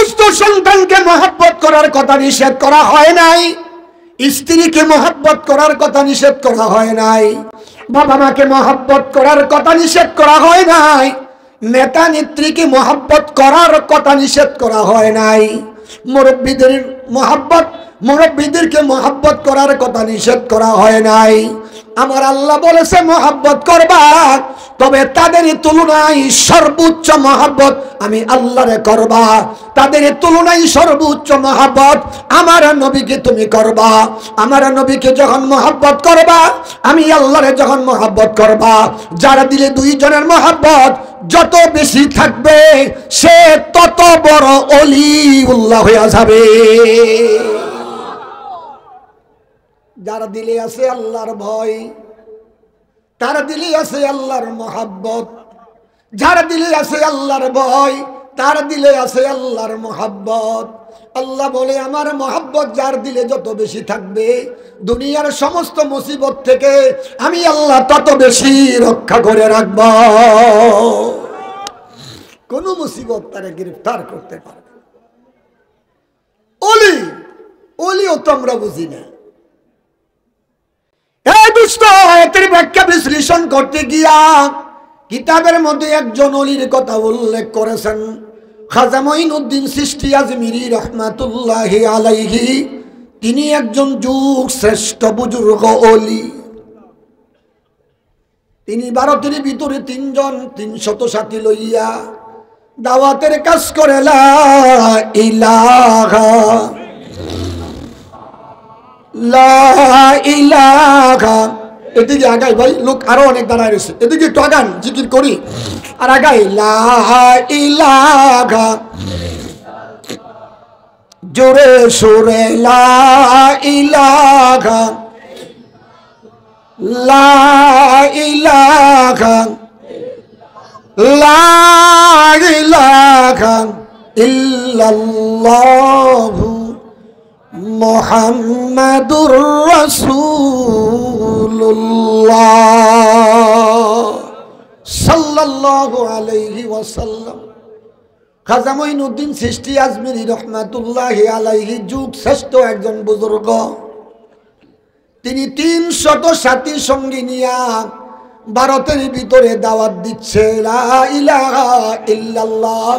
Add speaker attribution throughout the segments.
Speaker 1: সমস্ত সন্তানকে মহব্বত করার কথা নিষেধ করা হয় নাই, স্ত্রীকে মহব্বত করার কথা নিষেধ করা হয় নাই, বাবা মাকে মহব্বত করার কথা নিষেধ করা হয় নাই, নেতা নেত্রীকে মহব্বত করার কথা নিষেধ করা হয় নাই, মুরব্বীদেরকে মহব্বত করার কথা নিষেধ করা হয় নাই। আমার আল্লাহ বলেছে মহব্বত করবা, তবে তাদের তুলনায় সর্বোচ্চ মহব্বত আমি আল্লাহরে করবা। তাদের তুলনায় সর্বোচ্চ মহব্বত আমার নবীকে তুমি করবা। আমার নবীকে যখন মহব্বত করবা, আমি আল্লাহরে যখন মহব্বত করবা, যারা দিলে দুইজনের মহব্বত যত বেশি থাকবে, সে তত বড় অলিউল্লাহ হয়ে যাবে। যার দিলে আছে আল্লাহর ভয়, তার দিলে আছে আল্লাহর মহব্বত। যার দিলে আছে আল্লাহর ভয়, তার দিলে আছে আল্লাহর মহব্বত। আল্লাহ বলে আমার মহব্বত যার দিলে যত বেশি থাকবে, দুনিয়ার সমস্ত মুসিবত থেকে আমি আল্লাহ তত বেশি রক্ষা করে রাখব। কোন মুসিবত তারা গ্রেফতার করতে পারবে। অলিও তো আমরা বুঝি না। আয়াতের ব্যাখ্যা বিশ্লেষণ করতে গিয়া কিতাবের মধ্যে একজন অলির কথা উল্লেখ করেছেন, খাজা মঈনুদ্দিন চিশতি আজমিরি রহমাতুল্লাহি আলাইহি। তিনি একজন যুগ শ্রেষ্ঠ বুজুর্গ অলি। তিনি ভারতের ভিতরে 300 সাথী লইয়া দাওয়াতের কাজ করে। লা ইলাহা লা ইলাহা। এদিকে আগাই ভাই, লোক আরো অনেক দাঁড়ায় রয়েছে, এদিকে একটু আগান, জিকির করি আর আগাই। লা ইলাহা জোরে সুরে, লা ইলাহা লা ইলাহা লা ইলাহা ইল্লাল্লাহু মুহাম্মাদুর রাসূলুল্লাহ সাল্লাল্লাহু আলাইহি ওয়াসাল্লাম। খাজা মঈনুদ্দিন চিশতি আজমিরি রহমাতুল্লাহি আলাইহি যুগ শ্রেষ্ঠ একজন বুজুর্গ। তিনি 300 সাথী সঙ্গী নিয়া ভারতের ভিতরে দাওয়াত দিচ্ছে, লা ইলাহা ইল্লাল্লাহ,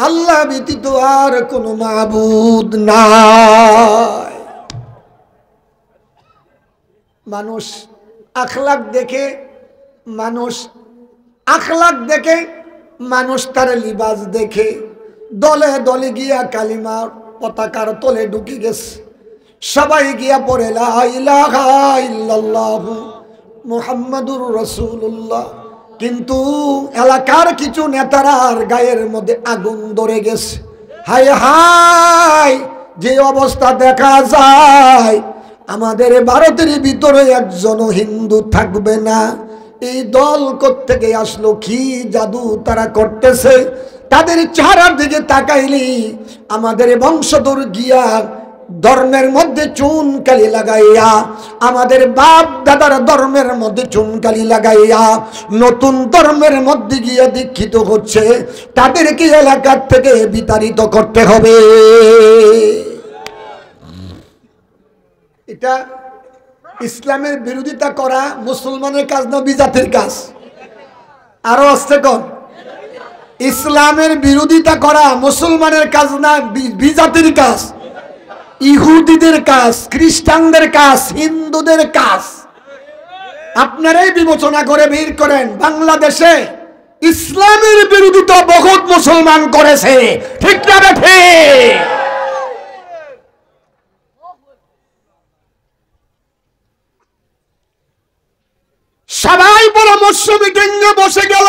Speaker 1: আল্লাহ ব্যতীত আর কোনো মাবুদ নাই। মানুষ আখলাক দেখে, মানুষ তার লিবাস দেখে দলে দলে গিয়া কালিমার পতাকার তলে ঢুকে গেছে। সবাই গিয়া পড়ে লা ইলাহা ইল্লাল্লাহু মুহাম্মাদুর রাসূলুল্লাহ। কিন্তু এলাকার কিছু নেতারার গায়ের মধ্যে আগুন ধরে গেছে। হায় হায়, যে অবস্থা দেখা যায়, আমাদের ভারতের ভিতরে একজনও হিন্দু থাকবে না। এই দল কোত্থেকে আসলো, কি জাদু তারা করতেছে। তাদের চেহারার দিকে তাকাইলি আমাদের বংশধর গিয়া ধর্মের মধ্যে চুনকালি লাগাইয়া, আমাদের বাপ দাদার ধর্মের মধ্যে চুনকালি লাগাইয়া নতুন ধর্মের মধ্যে গিয়ে দীক্ষিত হচ্ছে। তাদেরকে এলাকার থেকে বিতাড়িত করতে হবে। এটা ইসলামের বিরোধিতা করা মুসলমানের কাজ না বিজাতির কাজ? আরো আসছে কোন? ইসলামের বিরোধিতা করা মুসলমানের কাজ না বিজাতির কাজ? ইহুদিদের কাজ, খ্রিস্টানদের কাজ, হিন্দুদের কাজ। আপনারাই বিবেচনা করে বের করেন, বাংলাদেশে ইসলামের বিরোধিতা বহুত মুসলমান করেছে, ঠিক না বেঠে? সবাই পরামর্শ মিটিংয়ে বসে গেল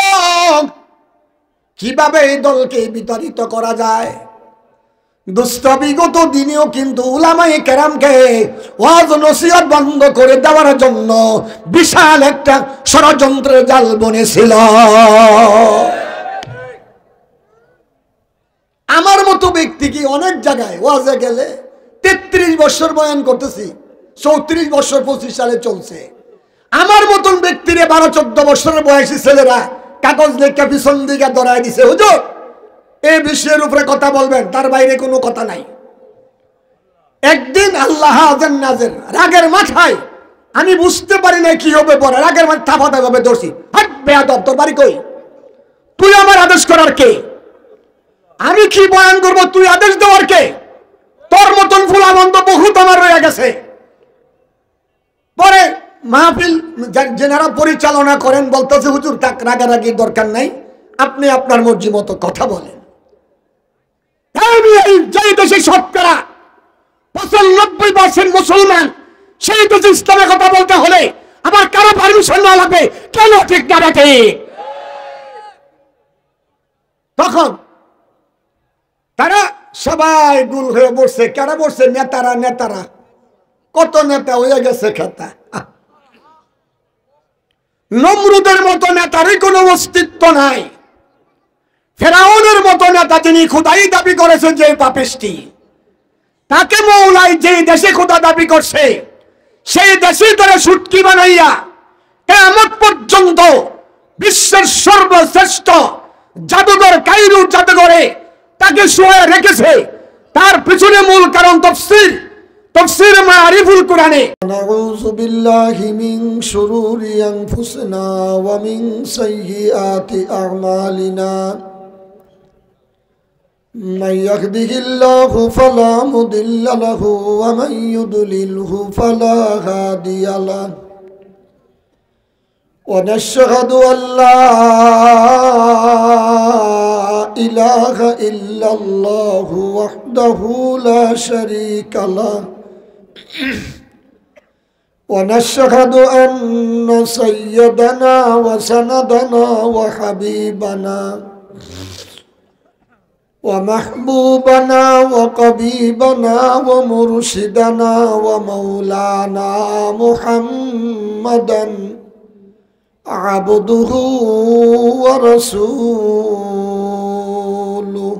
Speaker 1: কিভাবে এই দলকে বিতাড়িত করা যায়। দুষ্ট বিগত দিনেও কিন্তু উলামায়ে কেরামকে ওয়াজ নসিহত বন্ধ করে দেওয়ার জন্য বিশাল একটা ষড়যন্ত্রের জাল বুনেছিল। আমার মতো ব্যক্তি কি অনেক জায়গায় ওয়াজে গেলে 33 বছর বয়ান করতেছি, 34 বছর 25 সালে চলছে। আমার মতন ব্যক্তিরে 12-14 বছরের বয়সী ছেলেরা কাগজ লেখা পিছন দিকে ধরায় দিছে, হুজুর এই বিষয়ের উপরে কথা বলবেন, তার বাইরে কোনো কথা নাই। একদিন আল্লাহ হাজের নাজের রাগের মাথায়, আমি বুঝতে পারি না কি হবে, পরে রাগের মাথায় থাপা ভাবে দর্শি, হাট বেয়াদব, তোর বাড়ি কই? তুই আমার আদেশ করার কে? আমি কি বয়ান করবো, তুই আদেশ দেওয়ার কে? তোর মতন ফুলাবন্ধ বহুত আমার রয়ে গেছে। পরে মাহফিল যেনারা পরিচালনা করেন বলতেছে, হুজুর তাক রাগারাগির দরকার নাই, আপনি আপনার মর্জি মতো কথা বলেন। যেই দেশে শতকরা 95% মুসলমান, সেই দেশে ইসলামের কথা বলতে হলে আমার কারো পারমিশন না লাগবে, কেন? ঠিক না ঠিক? তখন তারা সবাই গুল হয়ে বসছে। কেন বসছে? নেতারা নেতারা কত নেতা হয়ে গেছে খেতা। নমরুদের মতো নেতারই কোনো অস্তিত্ব নাই। ফেরাউনের মতো নেতা, যিনি খোদাই দাবি করেছেন, যে পাপিষ্টি, তাকে মৌলাই যে দেশে খোদা দাবি করছে, সেই দেশে তারা সুটকি বানাইয়া কিয়ামত পর্যন্ত বিশ্বের সর্বশ্রেষ্ঠ জাদুঘর কায়রো জাদুঘরে তাকে শুয়ে রেখেছে। তার পিছনে মূল কারণ তাফসীর মারিফুল কোরআনে। নাউযু বিল্লাহি মিন শুরুরি আনফুসিনা ওয়া মিন সাইয়্যাতি আ'মালিনা। من يهده الله فلا مضل له ومن يضلله فلا هادي له ونشهد أن لا إله إلا الله وحده لا شريك له ونشهد أن سيدنا وسندنا وحبيبنا ومحبوبنا وقبيبنا ومرشدنا ومولانا محمدا عبده ورسوله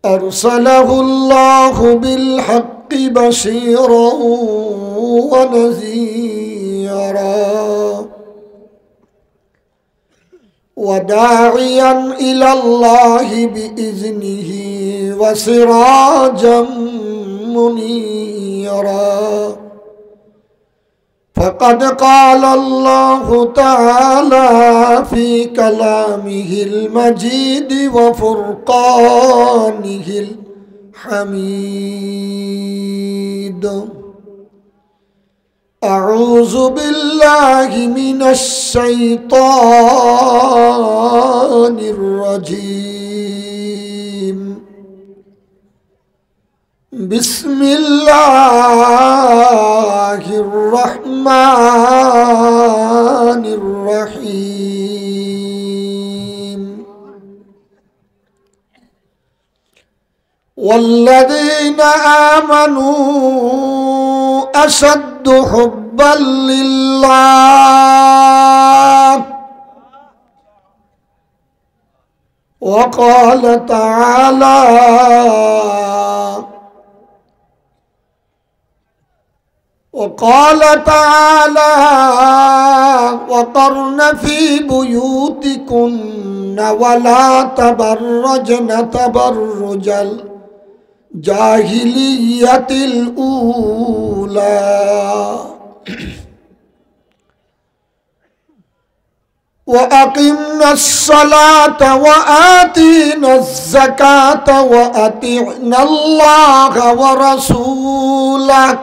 Speaker 1: أرسله الله بالحق بشيرا ونذيرا وداعيا إلى الله بإذنه وسراجا منيرا فقد قال الله تعالى في كلامه المجيد وفرقانه الحميد أعوذ بالله من الشيطان الرجيم بسم الله الرحمن الرحيم والذين آمنوا أشد حبا لله وقال تعالى وقرن في بيوتكن ولا تبرجن تبرج الجاهلية الأولى وأقمنا الصلاة وآتينا الزكاة وأطعنا الله ورسوله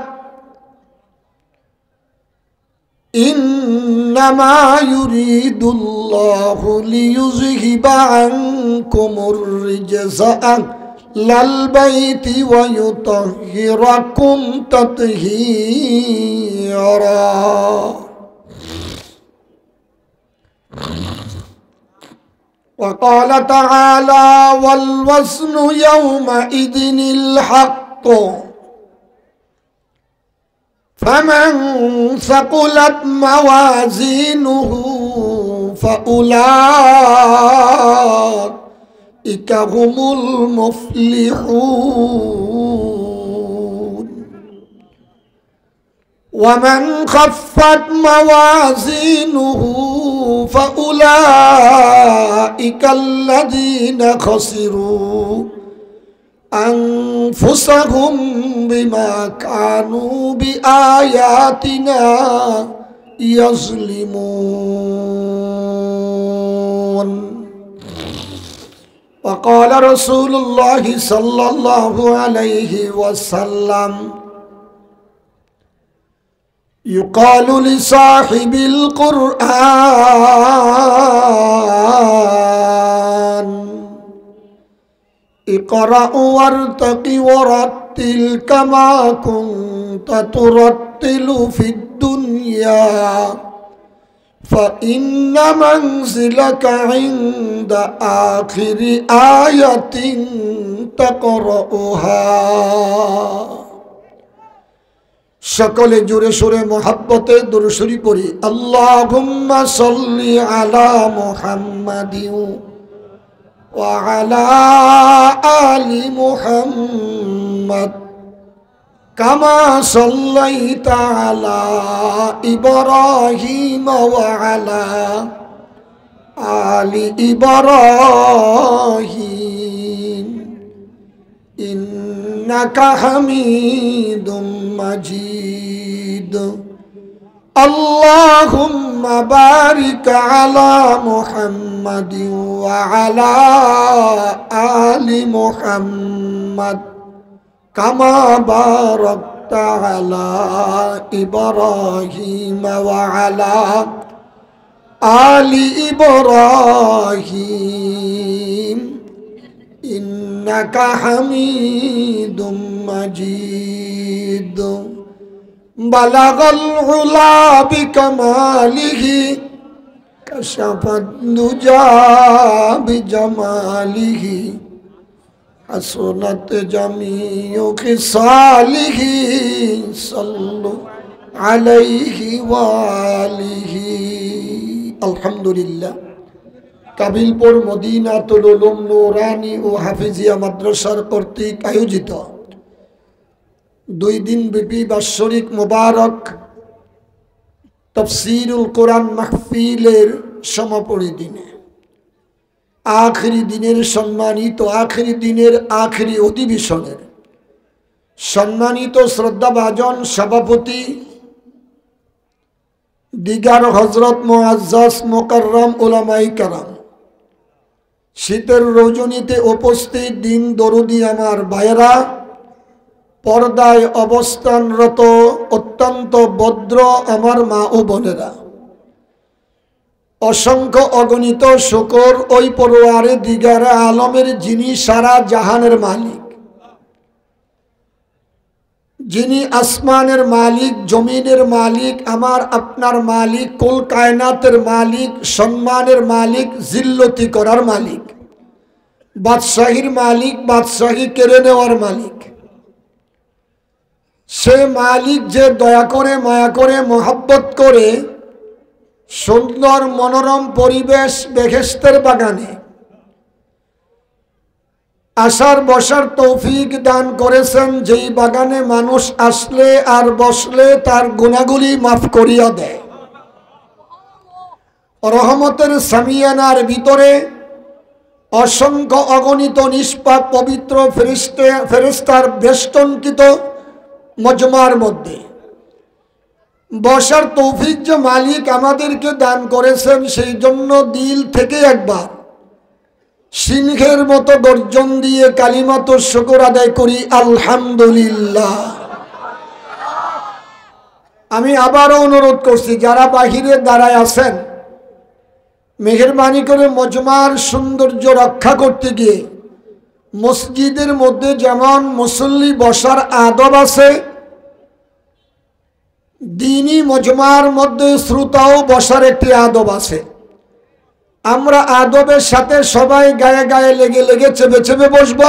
Speaker 1: إنما يريد الله ليذهب عنكم الرجس أهل البيت ويطهركم تطهيرا وقال تعالى والوزن يومئذ الحق فمن ثقلت موازينه فأولئك هم المفلحون ومن خفت موازينه فأولئك الذين خسروا أنفسهم بما كانوا بآياتنا يظلمون وقال رسول الله صلى الله عليه وسلم يقال لصاحب القرآن اقرأ وارتق ورتل كما كنت ترتل في الدنيا فإن منزلك عند آخر آية تقرأها সকলে জোরে সোরে মোহাব্বতে দুরূদ শরীফ পড়ি আল্লাহুম্মা সাল্লি আলা মুহাম্মাদিন ওয়া আলা আলি মুহাম্মাদ কামা সাল্লাইতা আলা ইব্রাহিম ওয়া আলা আলি ইব্রাহিম ইন্নাকা হামিদুম মাজিদ আল্লাহুম্মা বারিক আলা মুহাম্মাদিন ওয়া আলা আলি মুহাম্মাদ কামা বারাকতা আলা ইব্রাহিম ওয়া আলা আলি ইব্রাহিম ইন্নাকা হামিদুম মাজিদ বালাগাল উলা বিকামালিহি কাশাফাদ দুজা বিজামালিহি হাসনাত জামিউ খিসালিহি সাল্লু আলাইহি ওয়া আলিহি আলহামদুলিল্লাহ কাবিলপুর মদিনাতুল উলুম নুরানি ও হাফিজিয়া মাদ্রাসার কর্তৃক আয়োজিত 2 দিন ব্যাপী বাৎসরিক মোবারক তাফসীরুল কোরআন মাহফিলের সমাপনী দিনে আখেরি দিনের সম্মানিত আখেরি দিনের আখেরি অধিবেশনের সম্মানিত শ্রদ্ধাভাজন সভাপতি দিগার হযরত মুআজ্জাজ মুকাররম উলামায়ে কেরাম শীতের রজনীতে উপস্থিত দিন দরুদি আমার ভাইয়েরা পর্দায় অবস্থানরত অত্যন্ত ভদ্র আমার মা ও বোনেরা অসংখ্য অগণিত শুকর ওই পরওয়ারে দিগার আলমের যিনি সারা জাহানের মালিক যিনি আসমানের মালিক জমিনের মালিক আমার আপনার মালিক কুল কায়নাতের মালিক সম্মানের মালিক জিল্লতি করার মালিক বাদশাহীর মালিক বাদশাহী কেড়ে নেওয়ার মালিক সে মালিক যে দয়া করে মায়া করে মোহাব্বত করে সুন্দর মনোরম পরিবেশ বেহেশতের বাগানে আসার বসার তৌফিক দান করেছেন যেই বাগানে মানুষ আসলে আর বসলে তার গুনাহগুলি মাফ করিয়া দেয় রহমতের সামিয়ানার ভিতরে অসংখ্য অগণিত নিষ্পাপ পবিত্র ফেরেশতার বেষ্টনকৃত মজমার মধ্যে বসার তৌফিক যে মালিক আমাদেরকে দান করেছেন সেই জন্য দিল থেকে একবার সিংহের মতো গর্জন দিয়ে কালিমাত শুকর আদায় করি আলহামদুলিল্লাহ। আমি আবারও অনুরোধ করছি যারা বাহিরে দাঁড়ায় আছেন মেহেরবানি করে মজমার সৌন্দর্য রক্ষা করতে গিয়ে মসজিদের মধ্যে যেমন মুসল্লি বসার আদব আছে দ্বীনি মজমার মধ্যে শ্রোতাও বসার একটি আদব আছে। আমরা আদবের সাথে সবাই গায়ে গায়ে লেগে লেগে চেপে চেপে বসব।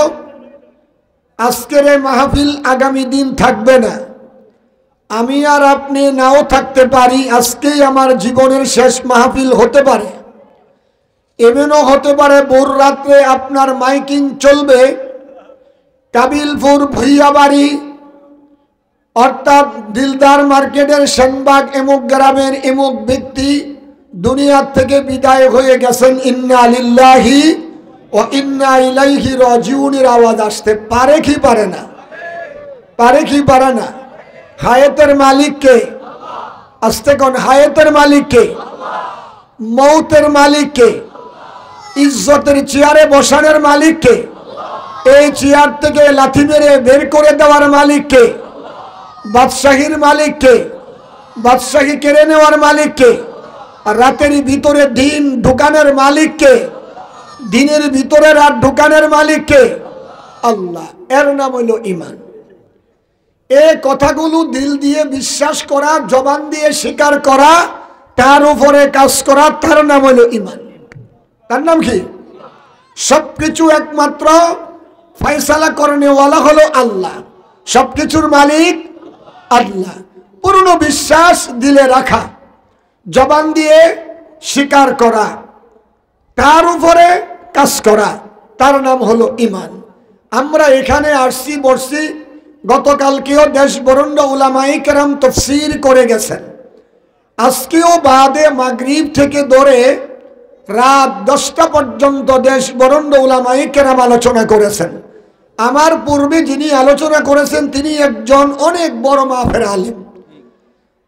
Speaker 1: আজকের এই মাহফিল আগামী দিন থাকবে না, আমি আর আপনি নাও থাকতে পারি, আজকেই আমার জীবনের শেষ মাহফিল হতে পারে। এমনও হতে পারে ভোর রাত্রে আপনার মাইকিং চলবে কাবিলপুর ভুইয়াবাড়ি অর্থাৎ দিলদার মার্কেটের সেনবাগ এমুক গ্রামের এমুক ব্যক্তি দুনিয়ার থেকে বিদায় হয়ে গেছেন। ইন্না লিল্লাহি ওয়া ইন্না ইলাইহি রাজিউনের আওয়াজ আসতে পারে কি পারে না? পারে কি পারে না? হায়াতের মালিক কে? আস্তে কোন, হায়াতের মালিক কে? মৌতের মালিক কে? ইজ্জতের চেয়ারে বসানোর মালিক কে? এই চেয়ার থেকে লাথি মেরে বের করে দেওয়ার মালিক কে? বাদশাহীর মালিক কে? বাদশাহী কেড়ে নেওয়ার মালিক কে? আর রাতের ভিতরে দিন ঢুকানোর মালিক কে? দিনের ভিতরে রাত ঢুকানোর মালিক কে? আল্লাহ। এর নাম হইল ঈমান। এই কথাগুলো দিল দিয়ে বিশ্বাস করা, জবান দিয়ে স্বীকার করা, তার উপরে কাজ করা, তার নাম হইল ঈমান। তার নাম কি? সবকিছু একমাত্র ফয়সালা করনেওয়ালা হলো আল্লাহ, সবকিছুর মালিক আল্লাহ। পূর্ণ বিশ্বাস দিলে রাখা, জবান দিয়ে স্বীকার করা, তার উপরে কাজ করা, তার নাম হলো ঈমান। আমরা এখানে আসছি বসছি, গতকালকেও দেশ বরণ্য উলামায়ে কেরাম তাফসীর করে গেছেন। আজকেও বাদে মাগরিব থেকে ধরে রাত 10টা পর্যন্ত দেশ বরণ্য উলামায়ে কেরাম আলোচনা করেছেন। আমার পূর্বে যিনি আলোচনা করেছেন তিনি একজন অনেক বড় মাপের আলেম,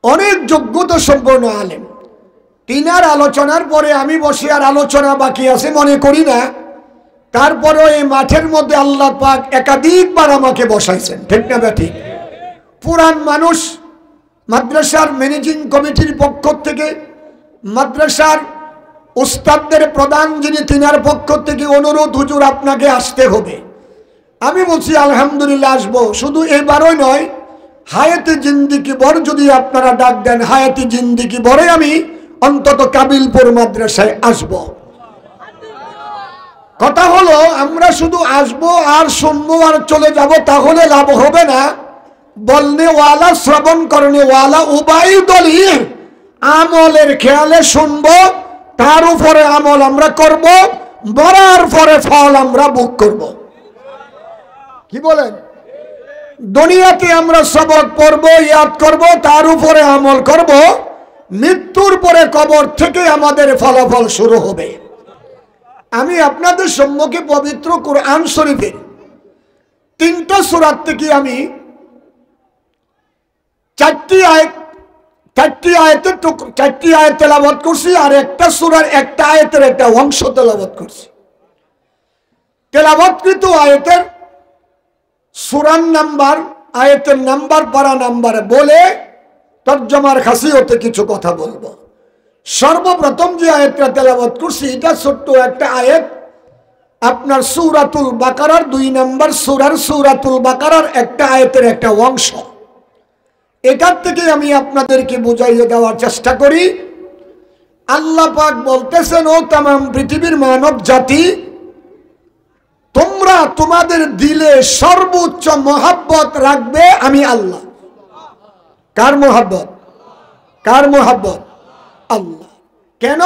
Speaker 1: অনেক যোগ্যতা সম্পন্ন আলেম। তিনার আলোচনার পরে আমি বসে আর আলোচনা বাকি আছে মনে করি না। তারপরেও এই মাঠের মধ্যে আল্লাহ পাক একাধিকবার আমাকে বসাইছেন, ঠিক না ঠিক? পুরান মানুষ, মাদ্রাসার ম্যানেজিং কমিটির পক্ষ থেকে, মাদ্রাসার উস্তাদদের প্রধান যিনি, তিনার পক্ষ থেকে অনুরোধ, হুজুর আপনাকে আসতে হবে। আমি বলছি আলহামদুলিল্লাহ আসবো। শুধু এবারই নয়, হায়াতে জিন্দিগি ভর যদি আপনারা ডাক দেন, হায়াতে জিন্দিগি ভরে আমি অন্তত কাবিলপুর মাদ্রাসায় আসব। কথা হলো আমরা শুধু আসবো আর শুনবো আর চলে যাব, তাহলে লাভ হবে না। বলনে ওয়ালা, শ্রবণ করনে ওয়ালা, উভয় দলই আমলের খেয়ালে শুনবো, তার উপরে আমল আমরা করব, মরার পরে ফল আমরা ভোগ করব। কি বলেন? দুনিয়াতে আমরা সবক পড়ব, ইয়াদ করব, তার উপরে আমল করব, মৃত্যুর পরে কবর থেকে আমাদের ফলাফল শুরু হবে। আমি আপনাদের সম্মুখে পবিত্র কোরআন শরীফের 3টা সূরা থেকে আমি 4টি আয়াত তেলাওয়াত করছি, আর একটা সূরার একটা আয়াতের একটা অংশ তেলাওয়াত করছি। তেলাওয়াতকৃত আয়াতের সূরার নাম্বার, আয়াতের নাম্বার, পারা নাম্বার বলে তরজমার খাসিয়তে কিছু কথা বলবো। সর্বপ্রথম যে আয়াতটা তেলাওয়াত করছি এটা ছোট্ট একটা আয়াত, আপনার সূরাতুল বাকারার 2 নম্বর সূরার সূরাতুল বাকারার একটা আয়াতের একটা অংশ। এটার থেকে আমি আপনাদেরকে বুঝাইয়ে দেওয়ার চেষ্টা করি। আল্লাহ পাক বলতেছেন, ও তামাম পৃথিবীর মানব জাতি, তোমরা তোমাদের দিলে সর্বোচ্চ মহব্বত রাখবে আমি আল্লাহ। কার মহব্বত? কার মহব্বত? আল্লাহ। কেন?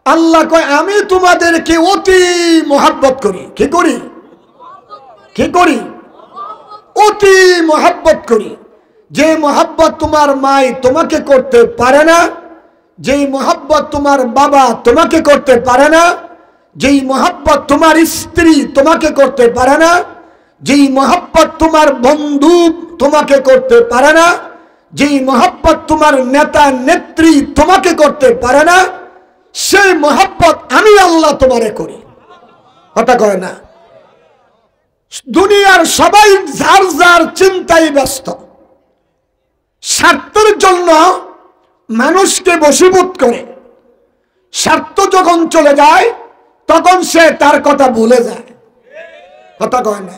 Speaker 1: আল্লাহ কয় আমি তোমাদেরকে অতি মহব্বত করি। কি করি? কি করি? অতি মহব্বত করি। যে মহব্বত তোমার মাই তোমাকে করতে পারে না, যেই মহব্বত তোমার বাবা তোমাকে করতে পারে না, যেই মহব্বত তোমার স্ত্রী তোমাকে করতে পারে না, যেই মহব্বত তোমার বন্ধু তোমাকে করতে পারে না, যেই মহব্বত তোমার নেতা নেত্রী তোমাকে করতে পারে না, সেই মহব্বত আমি আল্লাহ তোমারে করি। কথা কয় না? দুনিয়ার সবাই যার যার চিন্তায় ব্যস্ত, স্বার্থের জন্য মানুষকে বশীভূত করে। স্বার্থ যখন চলে যায় তখন সে তার কথা ভুলে যায়। কথা কয় না?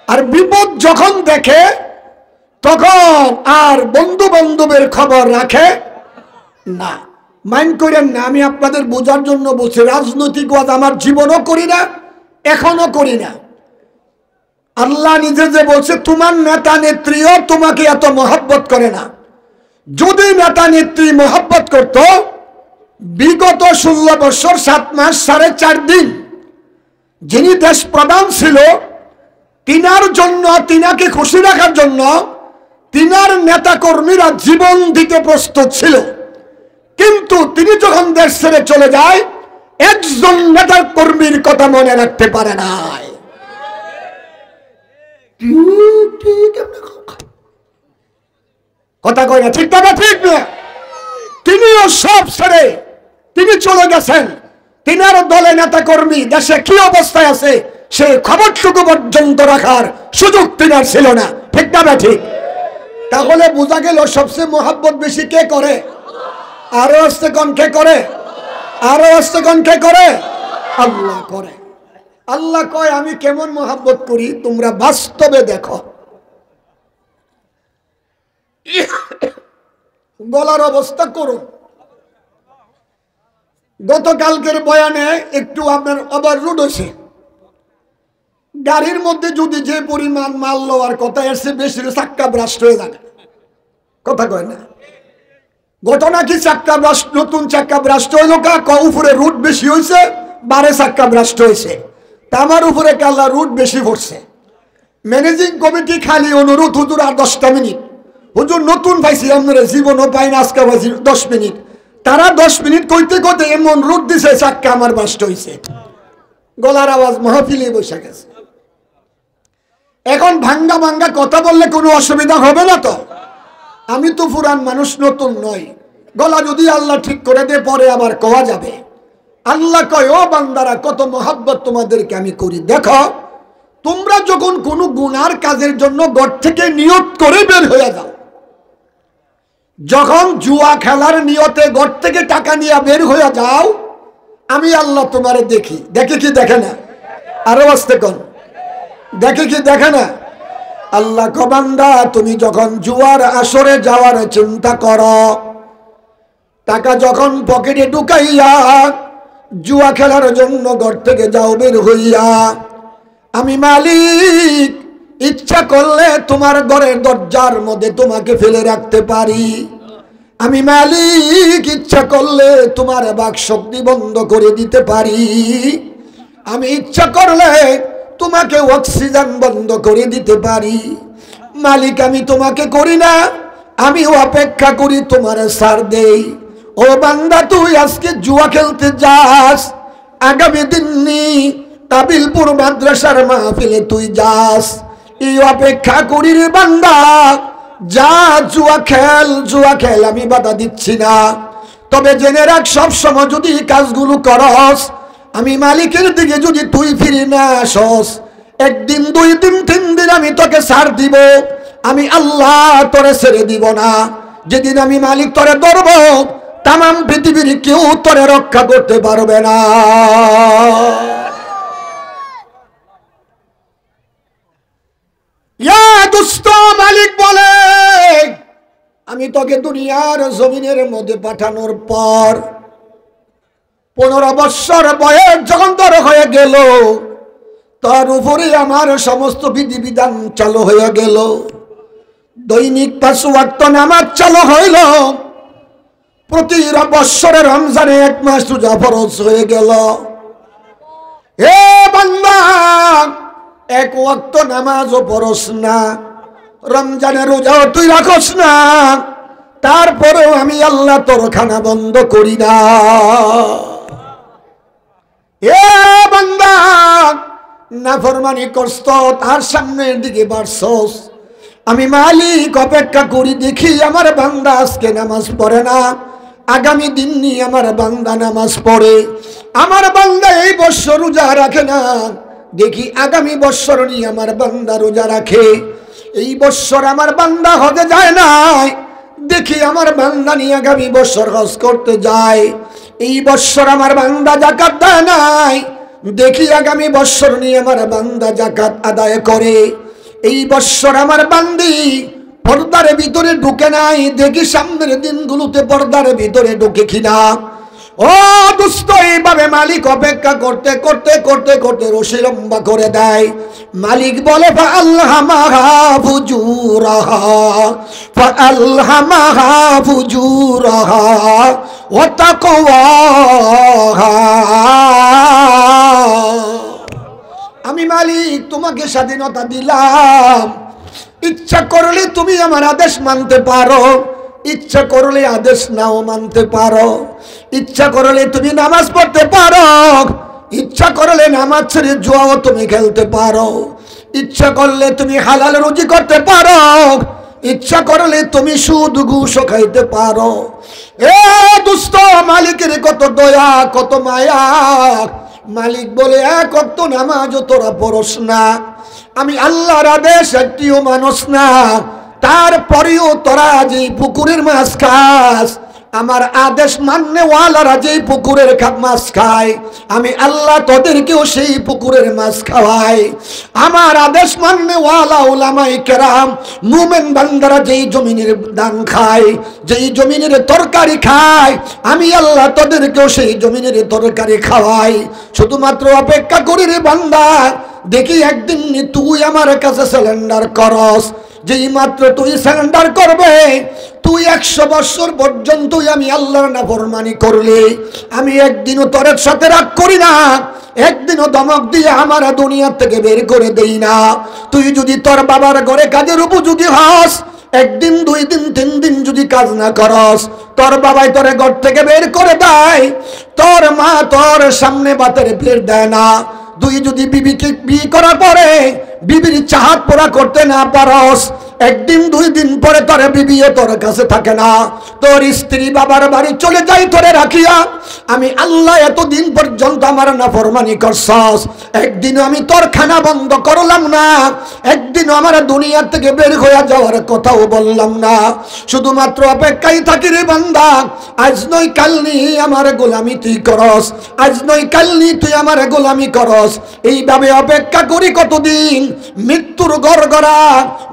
Speaker 1: আর বিপদ যখন দেখে তখন আর বন্ধু বান্ধবের খবর রাখে না। মাইন্ড করেন না, আমি আপনাদের বোঝার জন্য বলছি। রাজনৈতিক ওয়াজ আমার জীবনও করি না, এখনো করি না। আল্লাহ নিজে যে বলছে তোমার নেতা নেত্রীও তোমাকে এত মহব্বত করে না। যদি নেতা নেত্রী মহব্বত করত, বিগত 16 বছর 7 মাস 4.5 দিন যিনি দেশ প্রধান ছিল, তিনার জন্য, তিনাকে খুশি রাখার জন্য তিনার নেতা কর্মীরা জীবন দিতে প্রস্তুত ছিল। কিন্তু তিনি যখন দেশ ছেড়ে চলে যায় একজন নেতার কর্মীর কথা মনে রাখতে পারে নাই। কথা কয় না, ঠিক না? ঠিক না? তিনিও সব ছেড়ে তিনি চলে গেছেন। তিনার দলে নেতা কর্মী দেশে কি অবস্থায় আছে সেই খবরটুকু পর্যন্ত রাখার সুযোগ তিনার ছিল না। ঠিক না? ঠিক। তাহলে বোঝা গেল সবচেয়ে মোহাব্বত বেশি কে করে? আরো আসতে কোন কে করে? আরো আসতে কোন কে করে? আল্লাহ করে। আল্লাহ কয় আমি কেমন মোহাব্বত করি তোমরা বাস্তবে দেখো। গলার অবস্থা করো। গতকালকের বয়ানে একটু আপনার আবার রুড হয়েছে। গাড়ির মধ্যে যদি যে পরিমাণ মাল লওয়ার কথা এসে বেশি চাক্কা ব্রাস্ট হয়ে যাবে। কথা কয় না? ঘটনা কি চাক্কা ব্রাস্ট, নতুন চাক্কা ব্রাস্ট হইল কা উপরে রুট বেশি হয়েছে, বারে চাক্কা ব্রাস্ট হয়েছে, আমার উপরে কাল্লা রুট বেশি পড়ছে। ম্যানেজিং কমিটি খালি অনুরোধ হুজুর আর 10টা মিনিট, হুজুর নতুন পাইছি আপনারা জীবনও পাই না, আজকে পাইছি 10 মিনিট। তারা 10 মিনিট কইতে কইতে এমন রুট দিছে চাক্কা আমার ব্রাস্ট হয়েছে। গলার আওয়াজ মাহফিলে বসে গেছে। এখন ভাঙ্গা ভাঙ্গা কথা বললে কোনো অসুবিধা হবে না তো? আমি তো পুরান মানুষ, নতুন নয়। গলা যদি আল্লাহ ঠিক করে দে পরে আবার কওয়া যাবে। আল্লাহ কয় ও বান্দারা কত মহাব্বত তোমাদেরকে আমি করি। দেখো তোমরা যখন কোনো গুনার কাজের জন্য ঘর থেকে নিয়ত করে বের হয়ে যাও, যখন জুয়া খেলার নিয়তে ঘর থেকে টাকা নিয়ে বের হয়ে যাও, আমি আল্লাহ তোমারে দেখি। দেখে কি দেখে না? আরো আসতে কোন দেখে কি দেখে না? আল্লাহ বান্দা তুমি যখন জুয়ার আসরে যাওয়ার চিন্তা করো, টাকা যখন পকেটে ঢুকাইয়া জুয়া খেলার জন্য ঘর থেকে যাও বের হইয়া, আমি মালিক ইচ্ছা করলে তোমার ঘরের দরজার মধ্যে তোমাকে ফেলে রাখতে পারি। আমি মালিক ইচ্ছা করলে তোমার বাক শক্তি বন্ধ করে দিতে পারি। আমি ইচ্ছা করলে তোমাকে অক্সিজেন বন্ধ করে দিতে পারি। মালিক আমি তোমাকে করি না, আমি অপেক্ষা করি তোমার ছাড় দেই। ও বান্দা তুই আজকে জুয়া খেলতে যাস, আগামী দিনই কাবিলপুর মাদ্রাসার মাহফিলে তুই যাস, এই অপেক্ষা করি রে বান্দা। যা জুয়া খেল, জুয়া খেল, আমি বাধা দিচ্ছি না। তবে জেনে রাখ সব সময় যদি কাজগুলো করস, আমি মালিকের দিকে যদি তুই ফিরে না আসস, একদিন 2 দিন 3 দিন আমি তোকে ছাড় দিব। আমি আল্লাহ তোরে ছেড়ে দিব না। যেদিন আমি মালিক তোরে ধরব, তাম পৃথিবীর কেউ তোরে রক্ষা করতে পারবে না। ইয়া দুষ্ট মালিক বলে আমি তোকে দুনিয়ার জমিনের মধ্যে পাঠানোর পর 15 বৎসর বয়স যখন তোর হয়ে গেল, তার উপরে আমার সমস্ত বিধিবিধান চালু হয়ে গেল। দৈনিক 5 ওয়াক্ত নামাজ চালু হইল। প্রতি বৎসরে রমজানে 1 মাস রোজা ফরজ হয়ে গেল। হে বান্দা 1 ওয়াক্ত নামাজও পড়স না, রমজানের রোজাও তুই রাখস না, তারপরেও আমি আল্লাহ তোর খানা বন্ধ করি না। এ বান্দা নাফরমানি করছ, তার সামনের দিকে বাড়ছস, আমি মালিক অপেক্ষা করি দেখি আমার বান্দা আজকে নামাজ পড়ে না, আগামী দিন নিয়ে আমার বান্দা নামাজ পড়ে। আমার বান্দা এই বৎসর রোজা রাখে না, দেখি আগামী বৎসর নিয়ে আমার বান্দা রোজা রাখে। এই বৎসর আমার বান্দা হজে যায় নাই, দেখি আমার বান্দা নিয়ে আগামী বৎসর হজ করতে যায়। এই বৎসর আমার বান্দা যাকাত দেয় নাই, দেখি আগামী বৎসর নিয়ে আমার বান্দা যাকাত আদায় করে। এই বৎসর আমার বান্দি পর্দার ভিতরে ঢুকে নাই, দেখি সামনের দিনগুলোতে পর্দার ভিতরে ঢুকে কিনা। ও দুষ্ট, এইভাবে মালিক অপেক্ষা করতে করতে করতে করতে রশি লম্বা করে দেয়। মালিক বলে ফাআলহামাহা ফুজুরাহা, ফাআলহামাহা ফুজুরাহা ওয়া তাকওয়াহা। আমি মালিক তোমাকে স্বাধীনতা দিলাম, ইচ্ছা করলে তুমি আমার আদেশ মানতে পারো, ইচ্ছা করলে আদেশ নাও মানতে পারো, ইচ্ছা করলে তুমি নামাজ পড়তে পারো, ইচ্ছা করলে নামাজ ছেড়ে জুয়াও তুমি খেলতে পারো, ইচ্ছা করলে তুমি হালাল রুজি করতে পারো, ইচ্ছা করলে তুমি সুদ ঘুষও খাইতে পারো। এ দুষ্ট, মালিকের কত দয়া কত মায়া। মালিক বলে এক ওয়াক্ত নামাজও তোরা পড়স না, আমি আল্লাহর আদেশ একটিও মানস না, তারপরেও তোরা যে পুকুরের মাছ খাস, আমার আদেশ মাননে ওয়ালারা যেই পুকুরের মাছ খায়, আমি আল্লাহ তোদেরকেও সেই পুকুরের মাছ খাওয়াই। আমার আদেশ মাননে ওয়ালা উলামায়ে কেরাম মুমিন বান্দারা যেই জমিনের দান খায়, যেই জমিনের তরকারি খায়, আমি আল্লাহ তোদেরকেও সেই জমিনের তরকারি খাওয়াই। শুধুমাত্র অপেক্ষা করি রে বান্দা, দেখি একদিন তুই আমার কাছে সারেন্ডার করস। যেই মাত্র তুই সারেন্ডার করবে, তুই 100 বছর পর্যন্ত আমি আল্লাহর নাফরমানি করলে, আমি একদিনও তোর সাথে রাগ করি না, একদিনও ধমক দিয়ে আমার দুনিয়া থেকে বের করে দেই না। তুই যদি তোর বাবার ঘরে কাজের উপযোগী হস, একদিন 2 দিন 3 দিন যদি কাজ না করস, তোর বাবাই তোরে ঘর থেকে বের করে দেয়, তোর মা তোর সামনে ভাতের প্লেট দেয় না। তুই যদি বিবিকে বিয়ে করার পরে বিবির চাহাত পোড়া করতে না পারস, একদিন 2 দিন পরে তোর বিবিও তোর কাছে থাকে না, তোর স্ত্রী বাবার বাড়ি চলে যাই তোরে রাখিয়া। আমি আল্লাহ এতদিন পর্যন্ত আমার নাফরমানি করছস, একদিনও আমি তোর খানা বন্ধ করলাম না, একদিনও আমার দুনিয়া থেকে বের হয়ে যাওয়ার কথাও বললাম না। শুধুমাত্র অপেক্ষায় থাকি রে বান্দা, আজ নয় কাল নি আমার গোলামি তুই করস, আজ নয় কাল নি তুই আমার গোলামি করস। এইভাবে অপেক্ষা করি কতদিন? মৃত্যুর গড়গড়া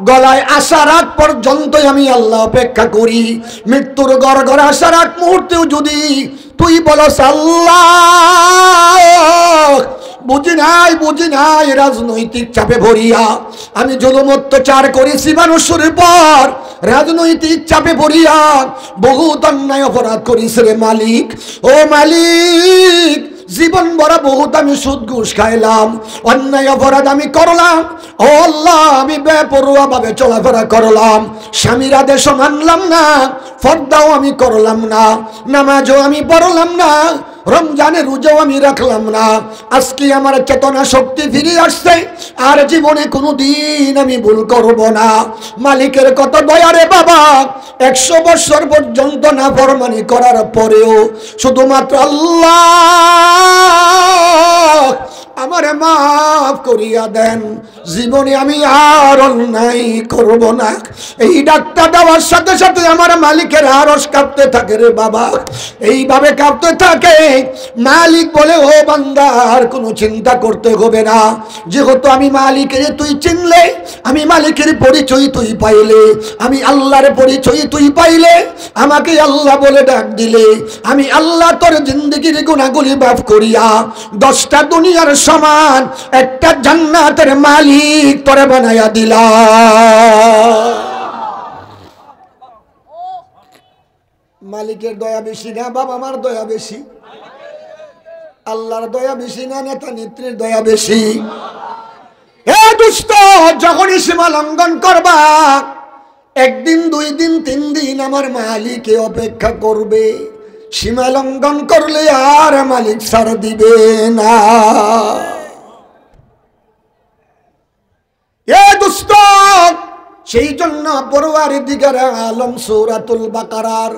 Speaker 1: গলায় আসার আগ পর্যন্ত আমি আল্লাহ অপেক্ষা করি। মৃত্যুর গড়গড়া আসার আগ মুহূর্তেও যদি তুই বলস আল্লাহ বুঝি নাই রাজনৈতিক চাপে ভরিয়া আমি জুলুম অত্যাচার করেছি মানুষের পর, রাজনৈতিক চাপে ভরিয়া বহুত অন্যায় অপরাধ করিস রে মালিক। ও মালিক, জীবন ভরা বহুত আমি সুদ ঘুষ খাইলাম, অন্যায় অপরাধ আমি করলাম। ও আল্লাহ, আমি বেপরোয়া ভাবে চলাফেরা করলাম, স্বামীর আদেশও মানলাম না, ফরদাও আমি করলাম না, নামাজও আমি পড়লাম না, রমজানের রোজাও আমি রাখলাম না। আজকে আমার চেতনা শক্তি ফিরে আসছে, আর জীবনে কোনো দিন আমি ভুল করব না। মালিকের কত দয়া রে বাবা, 100 বছর পর্যন্ত নাফরমানি করার পরেও শুধুমাত্র আল্লাহ আমারে মাফ করিয়া দেন, জীবনে আমি আর অন্যায় করব না। এই ডাক্তার দেওয়ার সাথে সাথে আমার মালিকের আরশ কাঁপতে থাকে রে বাবা, এইভাবে কাঁপতে থাকে। মালিক বলে, ও বান্দা আর কোনো চিন্তা করতে হবে না, যেহেতু আমি মালিকের তুই চিনলে, আমি মালিকের পরিচয় তুই পাইলে, আমি আল্লাহর পরিচয় তুই পাইলে, আমাকে আল্লাহ বলে ডাক দিলে, আমি আল্লাহ তোর জিন্দেগির গুনাহগুলি মাফ করিয়া 10টা দুনিয়ার সমান একটা জান্নাতের মালিক তোরে বানায়া দিলাম। মালিকের দয়া বেশি না বাবা, আমার দয়া বেশি? আল্লাহর দয়া বেশি না নেতা নেত্রীর দয়া বেশি? হে দুষ্ট, যখনই সীমা লঙ্ঘন করবা, একদিন 2 দিন 3 দিন আমার মালিকে অপেক্ষা করবে। সীমা লঙ্ঘন করলে আর মালিক ছাড় দিবে না। এ দুষ্ট, সেই জন্য পরওয়ারদিগার আলম সূরাতুল বাকারার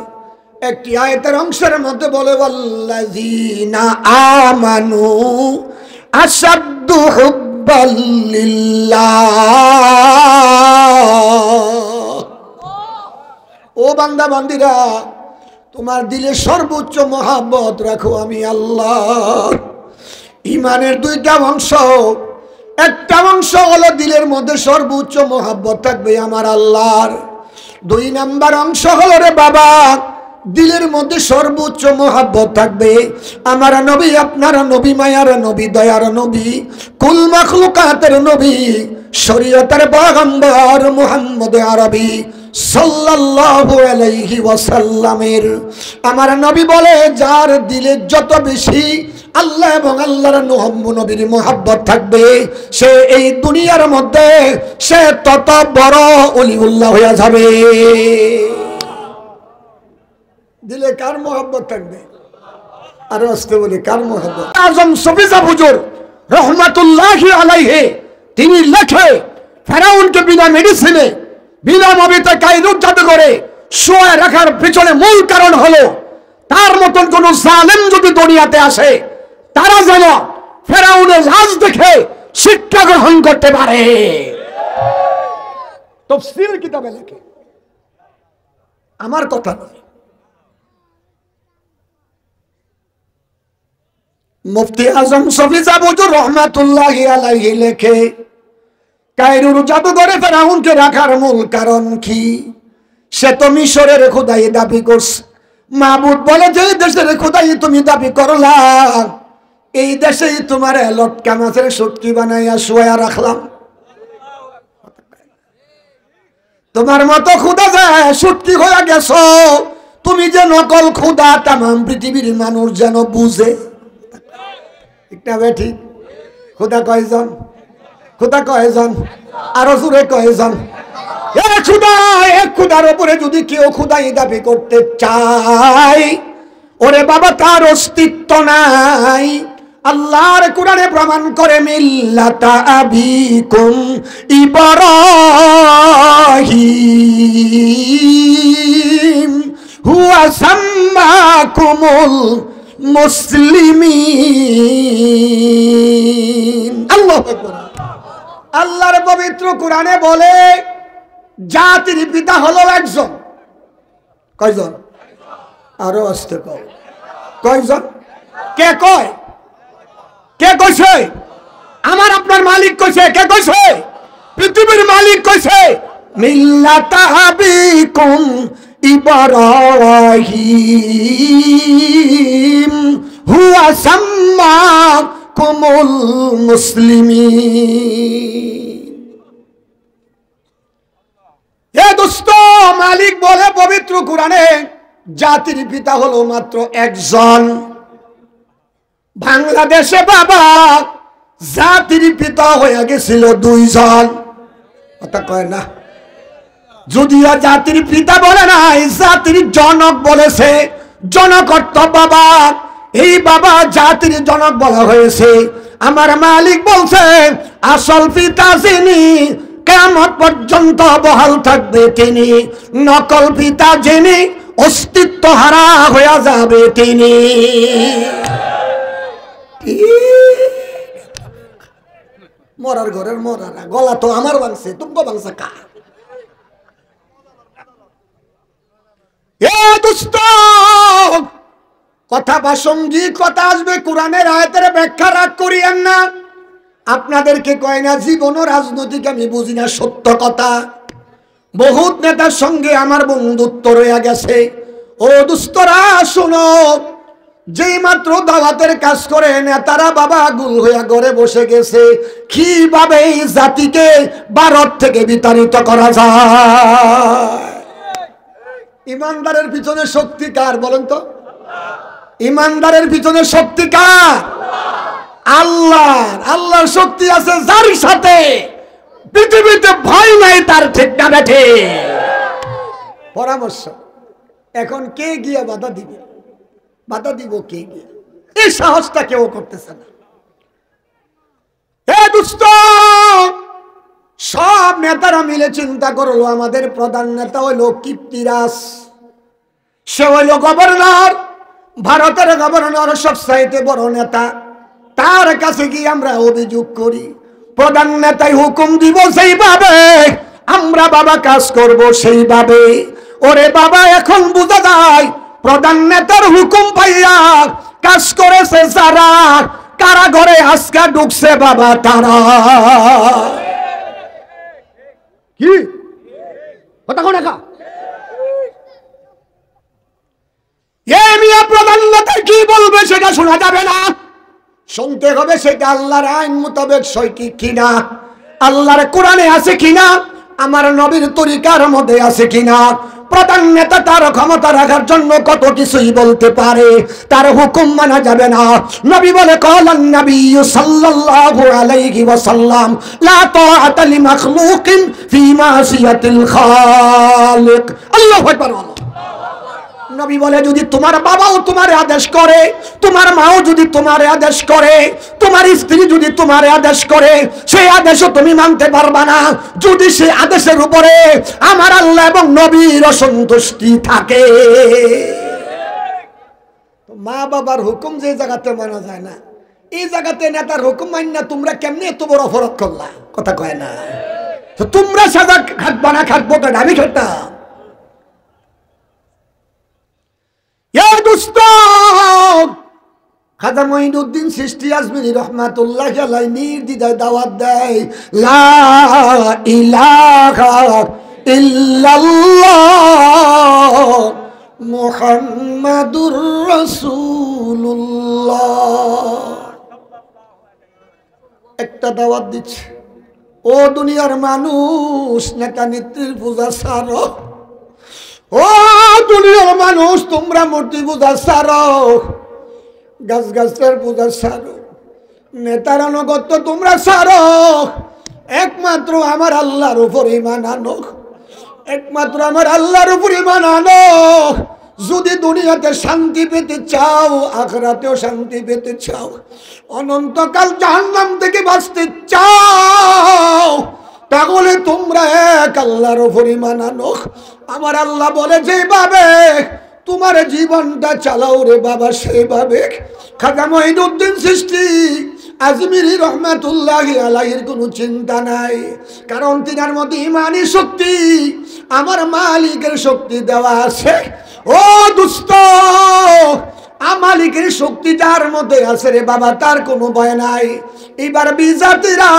Speaker 1: একটি আয়াতের অংশের মধ্যে বলে, ওয়াল্লাযীনা আমানু আশাদ্দু হুব্বাল লিল্লাহ। ও বান্দা বান্দিরা, তোমার দিলে সর্বোচ্চ মহাব্বত রাখো আমি আল্লাহ। ইমানের 2টা অংশ, একটা অংশ হলো দিলের মধ্যে সর্বোচ্চ মহাব্বত থাকবে আমার আল্লাহর, 2 নাম্বার অংশ হলো রে বাবা দিলের মধ্যে সর্বোচ্চ মহাব্বত থাকবে আমার নবী, আপনার নবী, মায়ার নবী, দয়ার নবী, কুল মাখলুকাতের নবী, শরীয়তের পয়গম্বর মুহাম্মদ আরবি সাল্লাল্লাহু আলাইহি ওয়াসাল্লামের আমার নবী বলে, যার দিলে যত বেশি আল্লাহ এবং আল্লাহর নবীর মোহাব্বত থাকবে, সে এই দুনিয়ার মধ্যে সে তত বড় ওলিউল্লাহ হয়ে যাবে। দিলে কার মোহাব্বত থাকবে? আর আসতে বলি কার মোহাব্বত? আজম সফিজা হুজুর রহমাতুল্লাহি আলাইহি তিনি লেখে ফেরাউনকে বিনা মেডিসিনে বিনা মবিতে কায়রুত জাদুঘরে শোয়া রাখার পিছনে মূল কারণ হলো তার মতন কোন জালেম যদি দুনিয়াতে আসে তারা যেন ফেরাউনের লাশ দেখে শিক্ষা গ্রহণ করতে পারে। তাফসীর কিতাবে লেখে, আমার কথা নয়। মুফতি আজম সফিজা হুজুর রহমাতুল্লাহি আলাইহি লেখে কায়রুর জাদুঘরে ফেরাউনকে রাখার মূল কারণ কি? সে তো মিশরের খোদাই দাবি করছে। মাবুদ বলে যে দেশের খোদাই তুমি দাবি করলা, এই দেশেই তোমার লটকা মাছের শুটকি বানাইয়া শুয়া রাখলাম। তোমার মতো খুদা যায় শুটকি হয়ে গেছো, তুমি যে নকল খুদা তামাম পৃথিবীর মানুষ যেন বুঝে। ঠিক না বেঠিক? খুদা কয়জন? খুদা কয়জন? আরো জোরে কয়জন? এক খুদা, এক খুদার উপরে যদি কেউ খুদাই দাবি করতে চায়, ওরে বাবা তার অস্তিত্ব নাই। আল্লাহর কোরআনে প্রমাণ করে মিল্লাতা আবিকুম ইব্রাহিম হুয়া সাম্মাকুমুল মুসলিমিন। আল্লাহু আকবার। আল্লাহর পবিত্র কোরআনে বলে জাতির পিতা হলো একজন। কয়জন? আরো আসতে কও। কয়জন? কে কয়? কে কইছে? আমার আপনার মালিক কইছে। কে কইছে? পৃথিবীর মালিক কইছে মিল্লাতা আবিকুম ইব্রাহিম হুয়া সাম্মাকুমুল মুসলিমিন। হে দোস্ত, মালিক বলে পবিত্র কোরআনে জাতির পিতা হলো মাত্র একজন। বাংলাদেশে বাবা জাতির পিতা হয়ে গেছিল দুইজন। কথা কয় না? যদিও জাতির পিতা বলে নাই, জাতির জনক বলেছে। জনক অর্থ বাবা। এই বাবা জাতির জনক বলা হয়েছে। আমার মালিক বলছে আসল পিতা যিনি, কিয়ামত পর্যন্ত বহাল থাকবে তিনি। নকল পিতা যিনি, অস্তিত্ব হারা হয়ে যাবে তিনি। মরার ঘরের মরারা গলা তো আমার বাংছে, তুমি বাংছে কা? কথা প্রাসঙ্গিক কথা আসবে, কোরআনের আয়াতের ব্যাখ্যা রাগ করিয়েন না। আপনাদেরকে কয় না জীবন ও রাজনৈতিক আমি বুঝি না, সত্য কথা। বহুত নেতার সঙ্গে আমার বন্ধুত্ব রয়ে গেছে। ও দুস্তরা শোনো, যেই মাত্র দাওয়াতের কাজ করে নেতারা বাবা গুল হইয়া ঘরে বসে গেছে। কিভাবে এই জাতিকে ভারত থেকে বিতাড়িত করা যায়? ইমানদারের পিছনে শক্তি কার বলেন তো? ইমানদারের পিছনে শক্তি কার? আল্লাহ। আল্লাহর শক্তি আছে যার সাথে পৃথিবীতে ভয় নাই তার। ঠিক না বেঠে? পরামর্শ এখন কে গিয়া বাধা দিবে? বাধা দিব কে গিয়া? এই সাহসটা কেউ করতেছে না। হে দুষ্ট, সব নেতারা মিলে চিন্তা করলো আমাদের প্রধান নেতা হইল কীর্তিরাজ। সে হইল গভর্নর, ভারতের গভর্নর, সবচাইতে বড় নেতা। তার কাছে গিয়ে আমরা অভিযোগ করি, প্রধান নেতাই হুকুম দিব সেইভাবে আমরা বাবা কাজ করব সেইভাবে। ওরে বাবা, এখন বোঝা যায় প্রধান নেতার হুকুম পাইয়া কাজ করেছে যারা, কারাগারে আজকে ঢুকছে বাবা তারা। কি কথা কোন একা? এই মিয়া প্রধান নেতা কি বলবে সেটা শোনা যাবে না, শুনতে হবে সেটা আল্লাহর আইন মোতাবেক সঠিক কিনা, আল্লাহর কোরআনে আছে কিনা, আমার নবীর তরিকার মধ্যে আছে কিনা। প্রধান নেতা তার ক্ষমতা রাখার জন্য কত কিছুই বলতে পারে, তার হুকুম মানা যাবে না। নবী বলে কালান নবী সাল্লাল্লাহু আলাইহি ওয়াসাল্লাম লা তাআতা লিমাখলুকিন ফি মাসিয়াতিল খালিক। আল্লাহু আকবার। নবী বলে যদি তোমার বাবাও তোমার আদেশ করে, তোমার মাও যদি তোমার আদেশ করে, তোমার স্ত্রী যদি তোমার আদেশ করে, সেই আদেশও তুমি মানতে পারবা না যদি সেই আদেশের উপরে আমার আল্লাহ এবং নবীর অসন্তুষ্টি থাকে। মা বাবার হুকুম যে জায়গাতে মানা যায় না, এই জায়গাতে নেতার হুকুম মানি না, তোমরা কেমনে এত বড় অপরাধ করলা? কথা কয় না। তো তোমরা সাজা খাটবা না, খাটবো কেন? আমি খাটতাম। খাজা মঈনুদ্দিন চিশতি আজমিরি রহমাতুল্লাহ আলাইহি নির্দ্বিধায় দাওয়াত দেয়, লা ইলাহা ইল্লাল্লাহ মুহাম্মাদুর রাসূলুল্লাহ। একটা দাওয়াত দিচ্ছে, ও দুনিয়ার মানুষ, নেতা নেত্রীর পূজা ছাড়ো। ও দুনিয়ার মানুষ, তোমরা মূর্তি পূজা ছাড়ো, গাছ গাছের পূজা ছাড়ো, নেতার আনুগত্য তোমরা ছাড়ো, একমাত্র আমার আল্লাহর উপর ঈমান আনো, একমাত্র আমার আল্লাহর উপর ঈমান আনো। যদি দুনিয়াতে শান্তি পেতে চাও, আখিরাতেও শান্তি পেতে চাও, অনন্তকাল জাহান্নাম থেকে বাঁচতে চাও, তাহলে তোমরা এক আল্লাহর উপর ঈমান আনো। আমার আল্লাহ বলে যেভাবে তোমার জীবনটা চালাও রে বাবা, সেইভাবে। খাজা মঈনুদ্দিন চিশতি আজমিরি রহমাতুল্লাহি আলাইহির কোনো চিন্তা নাই, কারণ তিনার মধ্যে ইমানি শক্তি আমার মালিকের শক্তি দেওয়া আছে। ও দুস্ত, মালিকের শক্তি যার মধ্যে আছে রে বাবা, তার কোনো ভয় নাই। এবার বিজাতিরা,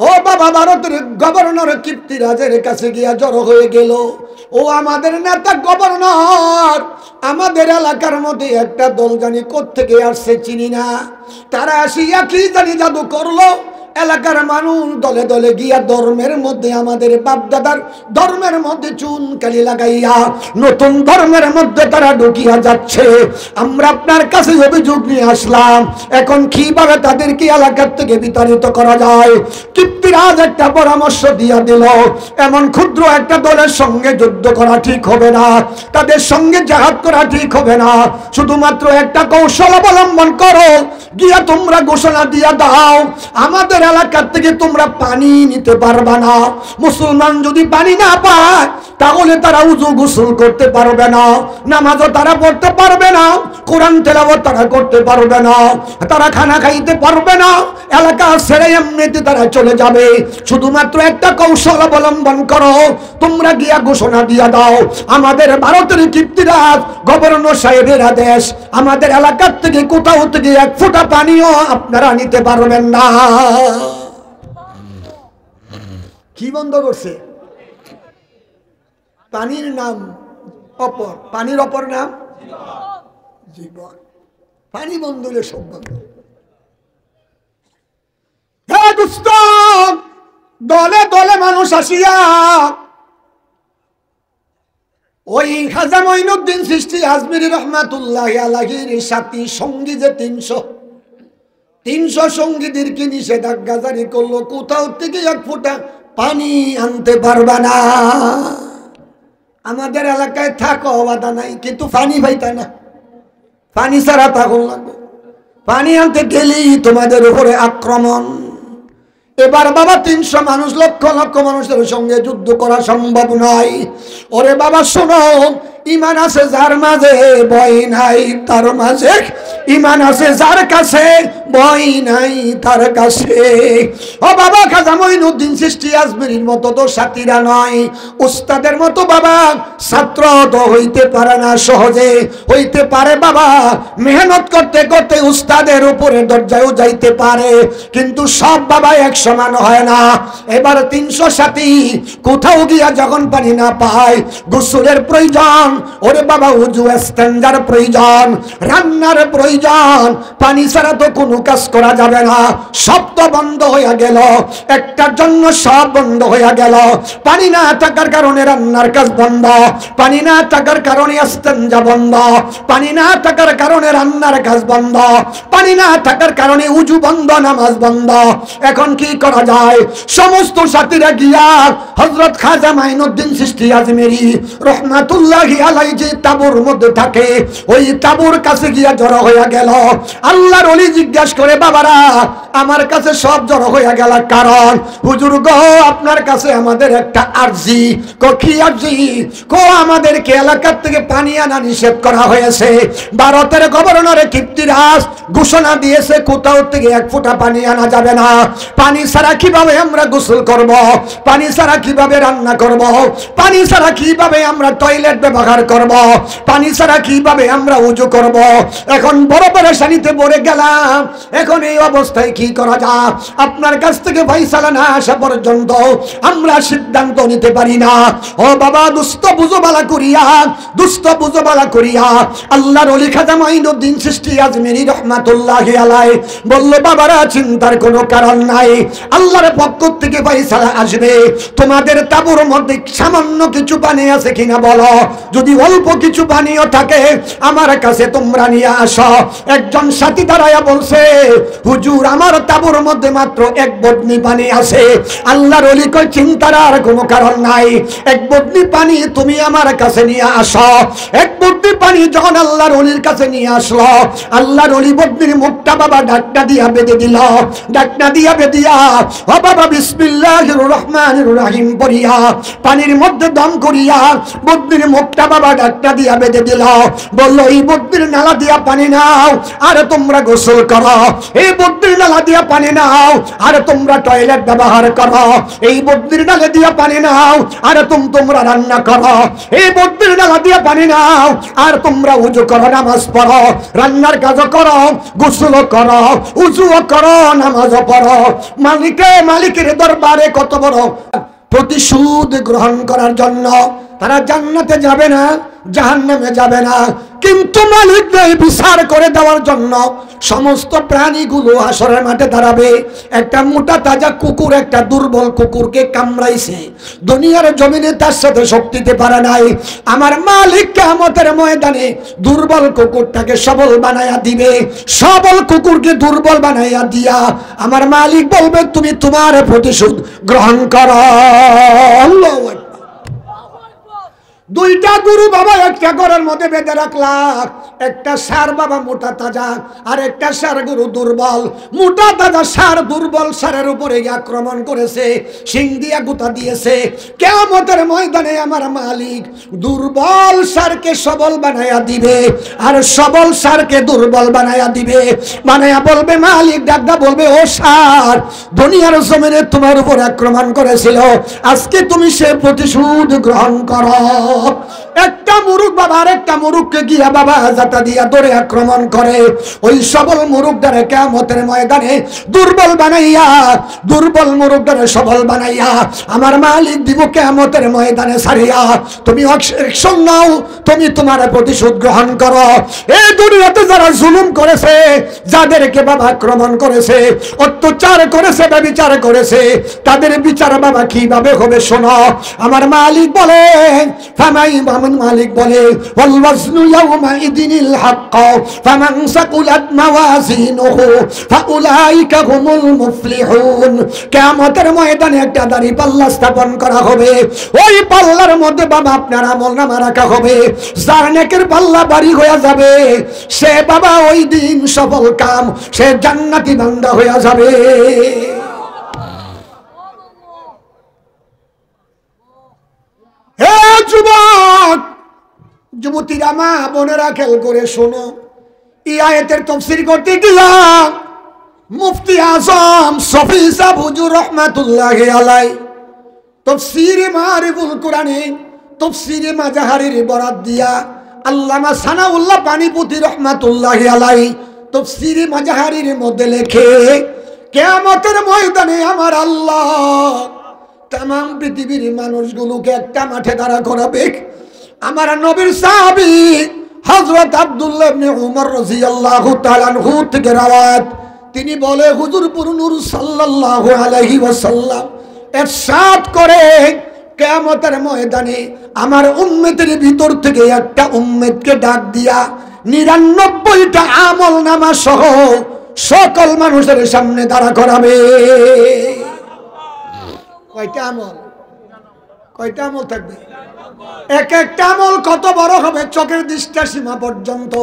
Speaker 1: ও বাবা, ভারতের গভর্নর কীর্তিরাজের কাছে গিয়া জড়ো হয়ে গেল। ও আমাদের নেতা গভর্নর, আমাদের এলাকার মধ্যে একটা দল জানি কোত্থেকে আসছে চিনি না, তারা আসিয়া কি জানি জাদু করলো। এলাকার মানুষ দলে দলে গিয়া ধর্মের মধ্যে, আমাদের বাপদাদার ধর্মের মধ্যে চুন কালি লাগাইয়া নতুন ধর্মের মধ্যে তারা ঢুকিয়া যাচ্ছে। আমরা আপনার কাছে অভিযোগ নিয়ে আসলাম, এখন কিভাবে তাদেরকে এলাকার থেকে বিতাড়িত করা যায়। কীর্তিরাজ একটা পরামর্শ দিয়া দিল, এমন ক্ষুদ্র একটা দলের সঙ্গে যুদ্ধ করা ঠিক হবে না, তাদের সঙ্গে জাহাদ করা ঠিক হবে না, শুধুমাত্র একটা কৌশল অবলম্বন করো, গিয়া তোমরা ঘোষণা দিয়া দাও, আমাদের এলাকার থেকে তোমরা পানি নিতে পারবে না। মুসলমান যদি পানি না পায়, তাহলে তারা উযু গোসল করতে পারবে না, নামাজও তারা পড়তে পারবে না, কোরআন তেলাওয়াত তারা করতে পারবে না, তারা খানা খাইতে পারবে না, এলাকা ছেড়ে এমনিতে তারা চলে যাবে। শুধুমাত্র একটা কৌশল অবলম্বন করো, তোমরা গিয়া ঘোষণা দিয়া দাও, আমাদের ভারতের কীর্তিরাজ গভর্নর সাহেবের আদেশ, আমাদের এলাকার থেকে কোথাও থেকে এক ফোঁটা পানিও আপনারা নিতে পারবেন না। কি বন্ধ করছে? পানির নাম অপর, পানির অপর নাম জীবন। পানি বন্ধ হলে সব বন্ধ। দলে দলে মানুষ আসিয়া ওই খাজা মঈনুদ্দিন চিশতি আজমিরি রহমাতুল্লাহি আলাইহির সাথী সঙ্গী যে 300 সঙ্গীদেরকে নিষেধাজ্ঞা জারি করলো, কোথাও থেকে এক ফোঁটা পানি আনতে পারবা না। আমাদের এলাকায় থাকো বাধা নাই, কিন্তু পানি পাইতা না, পানি ছাড়া থাকুন লাগবে, পানি আনতে গেলেই তোমাদের উপরে আক্রমণ। এবার বাবা 300 মানুষ, লক্ষ লক্ষ মানুষের সঙ্গে যুদ্ধ করা সম্ভব নয়। ওরে বাবা শোনো, ইমান আছে যার মাঝে, ভয় নাই তার মাঝে, ইমান আছে যার কাছে, ভয় নাই তার কাছে। ও বাবা, খাজা মঈনুদ্দিন চিশতি আজমিরির মতো তো সাথীরা নয়, উস্তাদের মতো বাবা ছাত্র তো হইতে পারে না সহজে, হইতে পারে বাবা মেহনত করতে করতে উস্তাদের উপরে দরজায়ও যাইতে পারে, কিন্তু সব বাবা এক সমান হয় না। এবার 300 সাথী কোথাও গিয়া যখন পানি না পায়, গোসলের প্রয়োজন, ওরে বাবা উযু ইস্তেঞ্জার প্রয়োজন, রান্নার প্রয়োজন, পানি ছাড়া তো কোনো কাজ করা যাবে না। সব তো বন্ধ হয়ে গেল, একটার জন্য সব বন্ধ হয়ে গেল। পানি না থাকার কারণে রান্নার কাজ বন্ধ, পানি না থাকার কারণে ইস্তেঞ্জা বন্ধ, পানি না থাকার কারণে রান্নার কাজ বন্ধ, পানি না থাকার কারণে উযু বন্ধ, নামাজ বন্ধ। এখন কি করা যায়? সমস্ত সাথীরা গিয়া হযরত খাজা মঈনুদ্দিন চিশতি আজমিরি রহমাতুল্লাহি আলাই যে তাবুর মধ্যে থাকে, ওই তাবুর কাছে গিয়া জড়ো হইয়া গেল। আল্লাহর ওলি জিজ্ঞাসা করে, বাবারা আমার কাছে সব জড়ো হইয়া গেল কারণ হুজুর গো আপনার কাছে আমাদের একটা আরজি। কি আরজি? আমাদেরকে এলাকার থেকে পানি আনা নিষেধ করা হয়েছে। ভারতের গভর্নরে কীর্তিরাজ ঘোষণা দিয়েছে কোথাও থেকে এক ফোঁটা পানি আনা যাবে না। পানি ছাড়া কিভাবে আমরা গোসল করব, পানি ছাড়া কিভাবে রান্না করব, পানি ছাড়া কিভাবে আমরা টয়লেট ব্যবহার করব, পানি ছাড়া কিভাবে আমরা উজু করব। এখন বড় পেরেশানিতে পড়ে গেলাম। এখন এই অবস্থায় কি করা যায়? আপনার কাছ থেকে ফয়সালা না আসা পর্যন্ত আমরা সিদ্ধান্ত নিতে পারি না। ও বাবা, দুস্থ বুঝোবালা করিয়া, দুস্থ বুঝোবালা করিয়া আল্লাহর ওলি খাজা মাইনুদ্দিন চিশতি আজমিরি রহমাতুল্লাহি আলাইহি বলল, বাবারা চিন্তার কোনো কারণ নাই, আল্লাহর পক্ষ থেকে ফয়সালা আসবে। তোমাদের তাঁবুর মধ্যে সামান্য কিছু পানি আছে কিনা বলো, যদি অল্প কিছু পানিও থাকে আমার কাছে তোমরা নিয়ে আসো। একজন সাথী দাঁড়ায়া বলছে, হুজুর আমার তাঁবুর মধ্যে মাত্র এক বদনি পানি আছে। আল্লাহর ওলি কই, চিন্তার আর কোনো কারণ নাই, এক বদনি পানি তুমি আমার কাছে নিয়ে আসো। এক বদনি পানি যখন আল্লাহর ওলির কাছে নিয়ে আসলো, আল্লাহর ওলি বদনির মুখটা বাবা ডাকনা দিয়া বেঁধে দিল। ডাকনা দিয়া বেঁধিয়া ও বাবা বিসমিল্লাহির রহমানির রহিম পড়িয়া পানির মধ্যে দম করিয়া বদনির মুখটা বাবা ডাকনা দিয়া বেঁধে দিল। বলল, এই বদনির নালা দিয়া পানি নাও আর তোমরা গোসল করো, এই বদনির নালা দিয়া পানি নাও আর তোমরা টয়লেট ব্যবহার করো, এই বদনির নালা দিয়া পানি নাও আর তোমরা রান্না করো, এই বদনির নালা দিয়া পানি নাও আর তোমরা উজু করো, নামাজ পড়ো, রান্নার কাজও করো, গোসল করো, উজুও করো, নামাজও পড়ো। মালিকের দরবারে কত বড় প্রতিশোধ গ্রহণ করার জন্য তারা জান্নাতে যাবে না, জাহান্নামে যাবে না, কিন্তু মালিকদের বিচার করে দেওয়ার জন্য সমস্ত প্রাণীগুলো হাসরের মাঠে দাঁড়াবে। একটা মোটা তাজা কুকুর একটা দুর্বল কুকুরকে কামড়াইছে, দুনিয়ার জমিনে তার সাথে শক্তি দিতে পারে নাই। আমার মালিক কিয়ামতের ময়দানে দুর্বল কুকুরটাকে সবল বানায়া দিবে, সবল কুকুরকে দুর্বল বানাইয়া দিয়া আমার মালিক বলবে, তুমি তোমার প্রতিশোধ গ্রহণ করো। আল্লাহু আকবার। দুইটা গরু বাবা একটা ঘরের মধ্যে বেঁধে রাখলাম, একটা ষাঁড় বাবা মোটা তাজা আর একটা ষাঁড় গরু দুর্বল। মোটা তাজা ষাঁড় দুর্বল ষাঁড়ের উপরে আক্রমণ করেছে, শিং দিয়া গুতা দিয়েছে। কিয়ামতের ময়দানে আমার মালিক দুর্বল ষাঁড়কে সবল বানায়া দিবে আর সবল ষাঁড়কে দুর্বল বানায়া দিবে। বানায়া বলবে, মালিক ডাকদা বলবে, ও ষাঁড় দুনিয়ার জমিনে তোমার উপর আক্রমণ করেছিল, আজকে তুমি সে প্রতিশোধ গ্রহণ করো। একটা মুরুখ বাবা আরেকটা মুরুখকে গিয়া বাবা জাতা দিয়া ধরে আক্রমণ করে। ওই সবল মুরুখদারে কিয়ামতের ময়দানে দুর্বল বানাইয়া, দুর্বল মুরুখদারে সবল বানাইয়া আমার মালিক দিব কিয়ামতের ময়দানে ছাড়িয়া, তুমি অ্যাকশন নাও, তুমি তোমার প্রতিশোধ গ্রহণ করো। এই দুনিয়াতে যারা জুলুম করেছে, যাদেরকে বাবা আক্রমণ করেছে, অত্যাচার করেছে, ব্যভিচার করেছে, তাদের বিচার বাবা কিভাবে হবে শোনো। আমার মালিক বলে, মালিক বলে, ওয়াল ওয়াজনু ইয়াওমাইদিনিল হক ফামান সাকুলাত মাওয়াজিনুহু ফাউলাইকা হুমুল মুফলিহুন। কিয়ামতের ময়দানে একটা দাড়ি পাল্লা স্থাপন করা হবে, ওই পাল্লার মধ্যে বাবা আপনার আমলনামা রাখা হবে। যার নেকের পাল্লা ভারী হয়ে যাবে সে বাবা ওই দিন সফল কাম, সে জান্নাতি বান্দা হয়ে যাবে। হে যুবক যুবতীরা, মা বোনেরা খেয়াল করে শোনো, এই আয়াতের তাফসীর করতে গেলাম মুফতি আজম শফি সাহেব হুজুর রহমাতুল্লাহি আলাইহি তাফসীরে মারিফুল কোরআনে তাফসীরে মাজাহারির বরাত দিয়া আল্লামা সানাউল্লাহ পানিপতি রহমাতুল্লাহি আলাইহি তাফসীরে মাজাহারির মধ্যে লেখে, কিয়ামতের ময়দানে আমার আল্লাহ তামাম পৃথিবীর মানুষগুলোকে একটা মাঠে দাঁড়া করাবে। আমার নবীর সাহাবী হযরত আব্দুল্লাহ ইবনে উমর রাদিয়াল্লাহু তাআলা আনহু থেকে রওয়ায়াত, তিনি বলে হুজুর নূর সাল্লাল্লাহু আলাইহি ওয়াসাল্লাম ইরশাদ করে, কিয়ামতের ময়দানে আমার উম্মতের ভিতর থেকে একটা উম্মতকে ডাক দিয়া ৯৯টা আমলনামা সহ সকল মানুষের সামনে দাঁড়া করাবে। কয়টা আমল? কয়টা আমল থাকবে? এক একটা আমল কত বড় হবে? চোখের দৃষ্টি সীমা পর্যন্ত,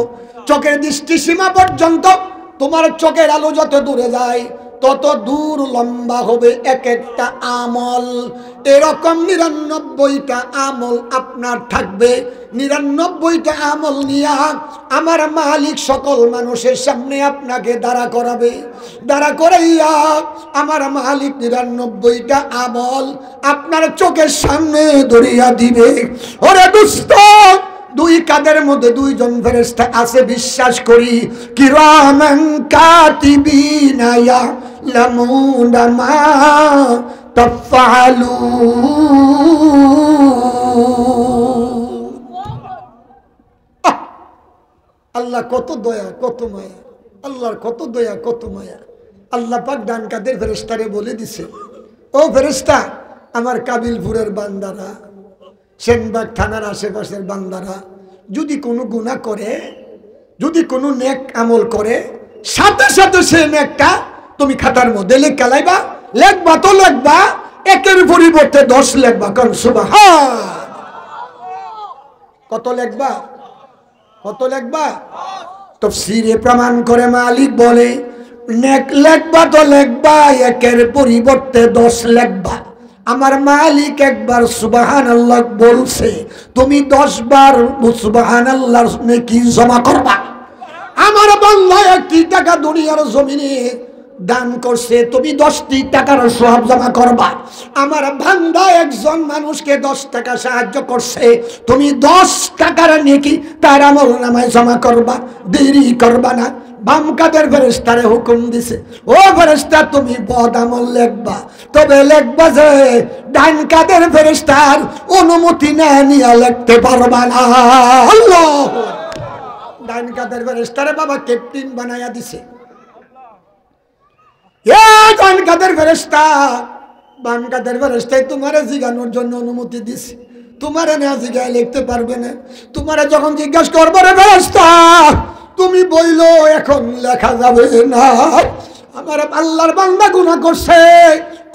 Speaker 1: চোখের দৃষ্টি সীমা পর্যন্ত। তোমার চোখের আলো যত দূরে যায় তত দূর লম্বা হবে এক একটা আমল। এরকম ৯৯টা আমল আপনার থাকবে। ৯৯টা আমল নিয়ে আমার মালিক সকল মানুষের সামনে আপনাকে দাঁড়া করাবে। দাঁড়া করাইয়া আমার মালিক ৯৯টা আমল আপনার চোখের সামনে ধরিয়া দিবে। ওরে দুষ্ট, দুই কাদের মধ্যে দুইজন ফেরেশতা আছে বিশ্বাস করি। কিরামান কাতিবিনা ইয়ালামুনা মা তাফআলুন। আল্লাহ কত দয়া কত মায়া, আল্লাহর কত দয়া কত মায়া। আল্লাহ পাক ডান কাদের ফেরেশতারে বলে দিছে, ও ফেরেশতা, আমার কাবিলপুরের বান্দারা, সেনবাগ থানার আশেপাশের বান্দারা যদি কোনো গুনাহ করে, যদি কোনো নেক আমল করে, সাথে সাথে সে নেকটা তুমি খাতার মধ্যে লিখে লাইবা। লেখবা তো লেখবা, একের পরিবর্তে 10 লেখবা। কারণ সুবহান, কত লেখবা? কত লেখবা? তাফসীরে প্রমাণ করে মালিক বলে, নেক লেখবা তো লেখবা, একের পরিবর্তে 10 লেখবা। আমার মালিক একবার সুবহানাল্লাহ বলছে, তুমি 10 বার সুবহানাল্লাহর নেকি জমা করবা। আমার বান্দা 1টি টাকা দুনিয়ার জমিনে দান করছে, তুমি 10টি টাকার সওয়াব জমা করবা। আমার বান্দা একজন মানুষকে 10 টাকা সাহায্য করছে, তুমি 10 টাকার নেকি তার আমলনামায় জমা করবা। দেরি করবা না। বাম কাদের ফেরেশতারে হুকুম দিছে, ও ফেরেশতা তুমি বদ আমল লেখবা, তবে লেখবা যে ডান কাদের ফেরেশতার অনুমতি না নিয়ে লিখতে পারবা না। আল্লাহ, ডান কাদের ফেরেশতারে বাবা ক্যাপ্টেন বানায়া দিছে। এ ডান কাদের ফেরেশতা, বাম কাদের ফেরেশতাই তোমারে জিগানোর জন্য অনুমতি দিছে। তোমারে না জিগায় লিখতে পারবে না। তোমারে যখন জিজ্ঞাসা করবো, রে ফেরেশতা তুমি বইলো এখন লেখা যাবে না, আমার আল্লাহর বান্দা গুনাহ করছে,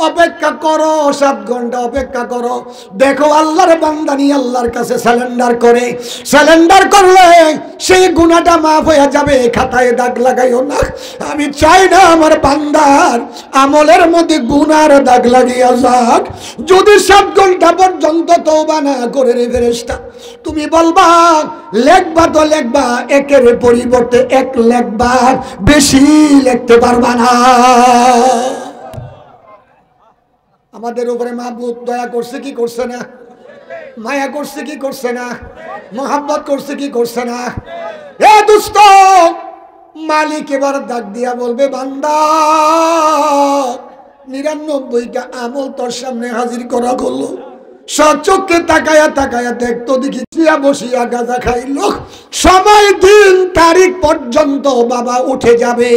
Speaker 1: অপেক্ষা করো, 7 ঘন্টা অপেক্ষা করো। দেখো আল্লাহর বান্দা নিয়ে আল্লাহর কাছে স্যালেন্ডার করে, স্যালেন্ডার করলে সেই গুনাহটা মাফ হয়ে যাবে। খাতায় দাগ লাগাইও না। আমি চাই না আমার বান্দার আমলের মধ্যে গুনার দাগ লাগিয়া যাক। যদি 7 ঘন্টা পর্যন্ত তওবা না করে রে ফেরেশতা, তুমি বলবা লেখবা তো লেখবা, একের পরিবর্তে 1 লেখবা, বেশি লিখতে পারবা না। আমাদের উপরে মাহবুব দয়া করছে কি করছে না? মায়া করছে কি করছে না? মোহাব্বত করছে কি করছে না? এ দোস্ত, মালিক এবার ডাক দিয়া বলবে, বান্দা ৯৯টা আমল তোর সামনে হাজির করা হলো। সচক্ষে তাকায়া তাকায়া দেখতো দেখি বসিয়া গাঁজা খাইলো। সময় দিন তারিখ পর্যন্ত বাবা উঠে যাবে।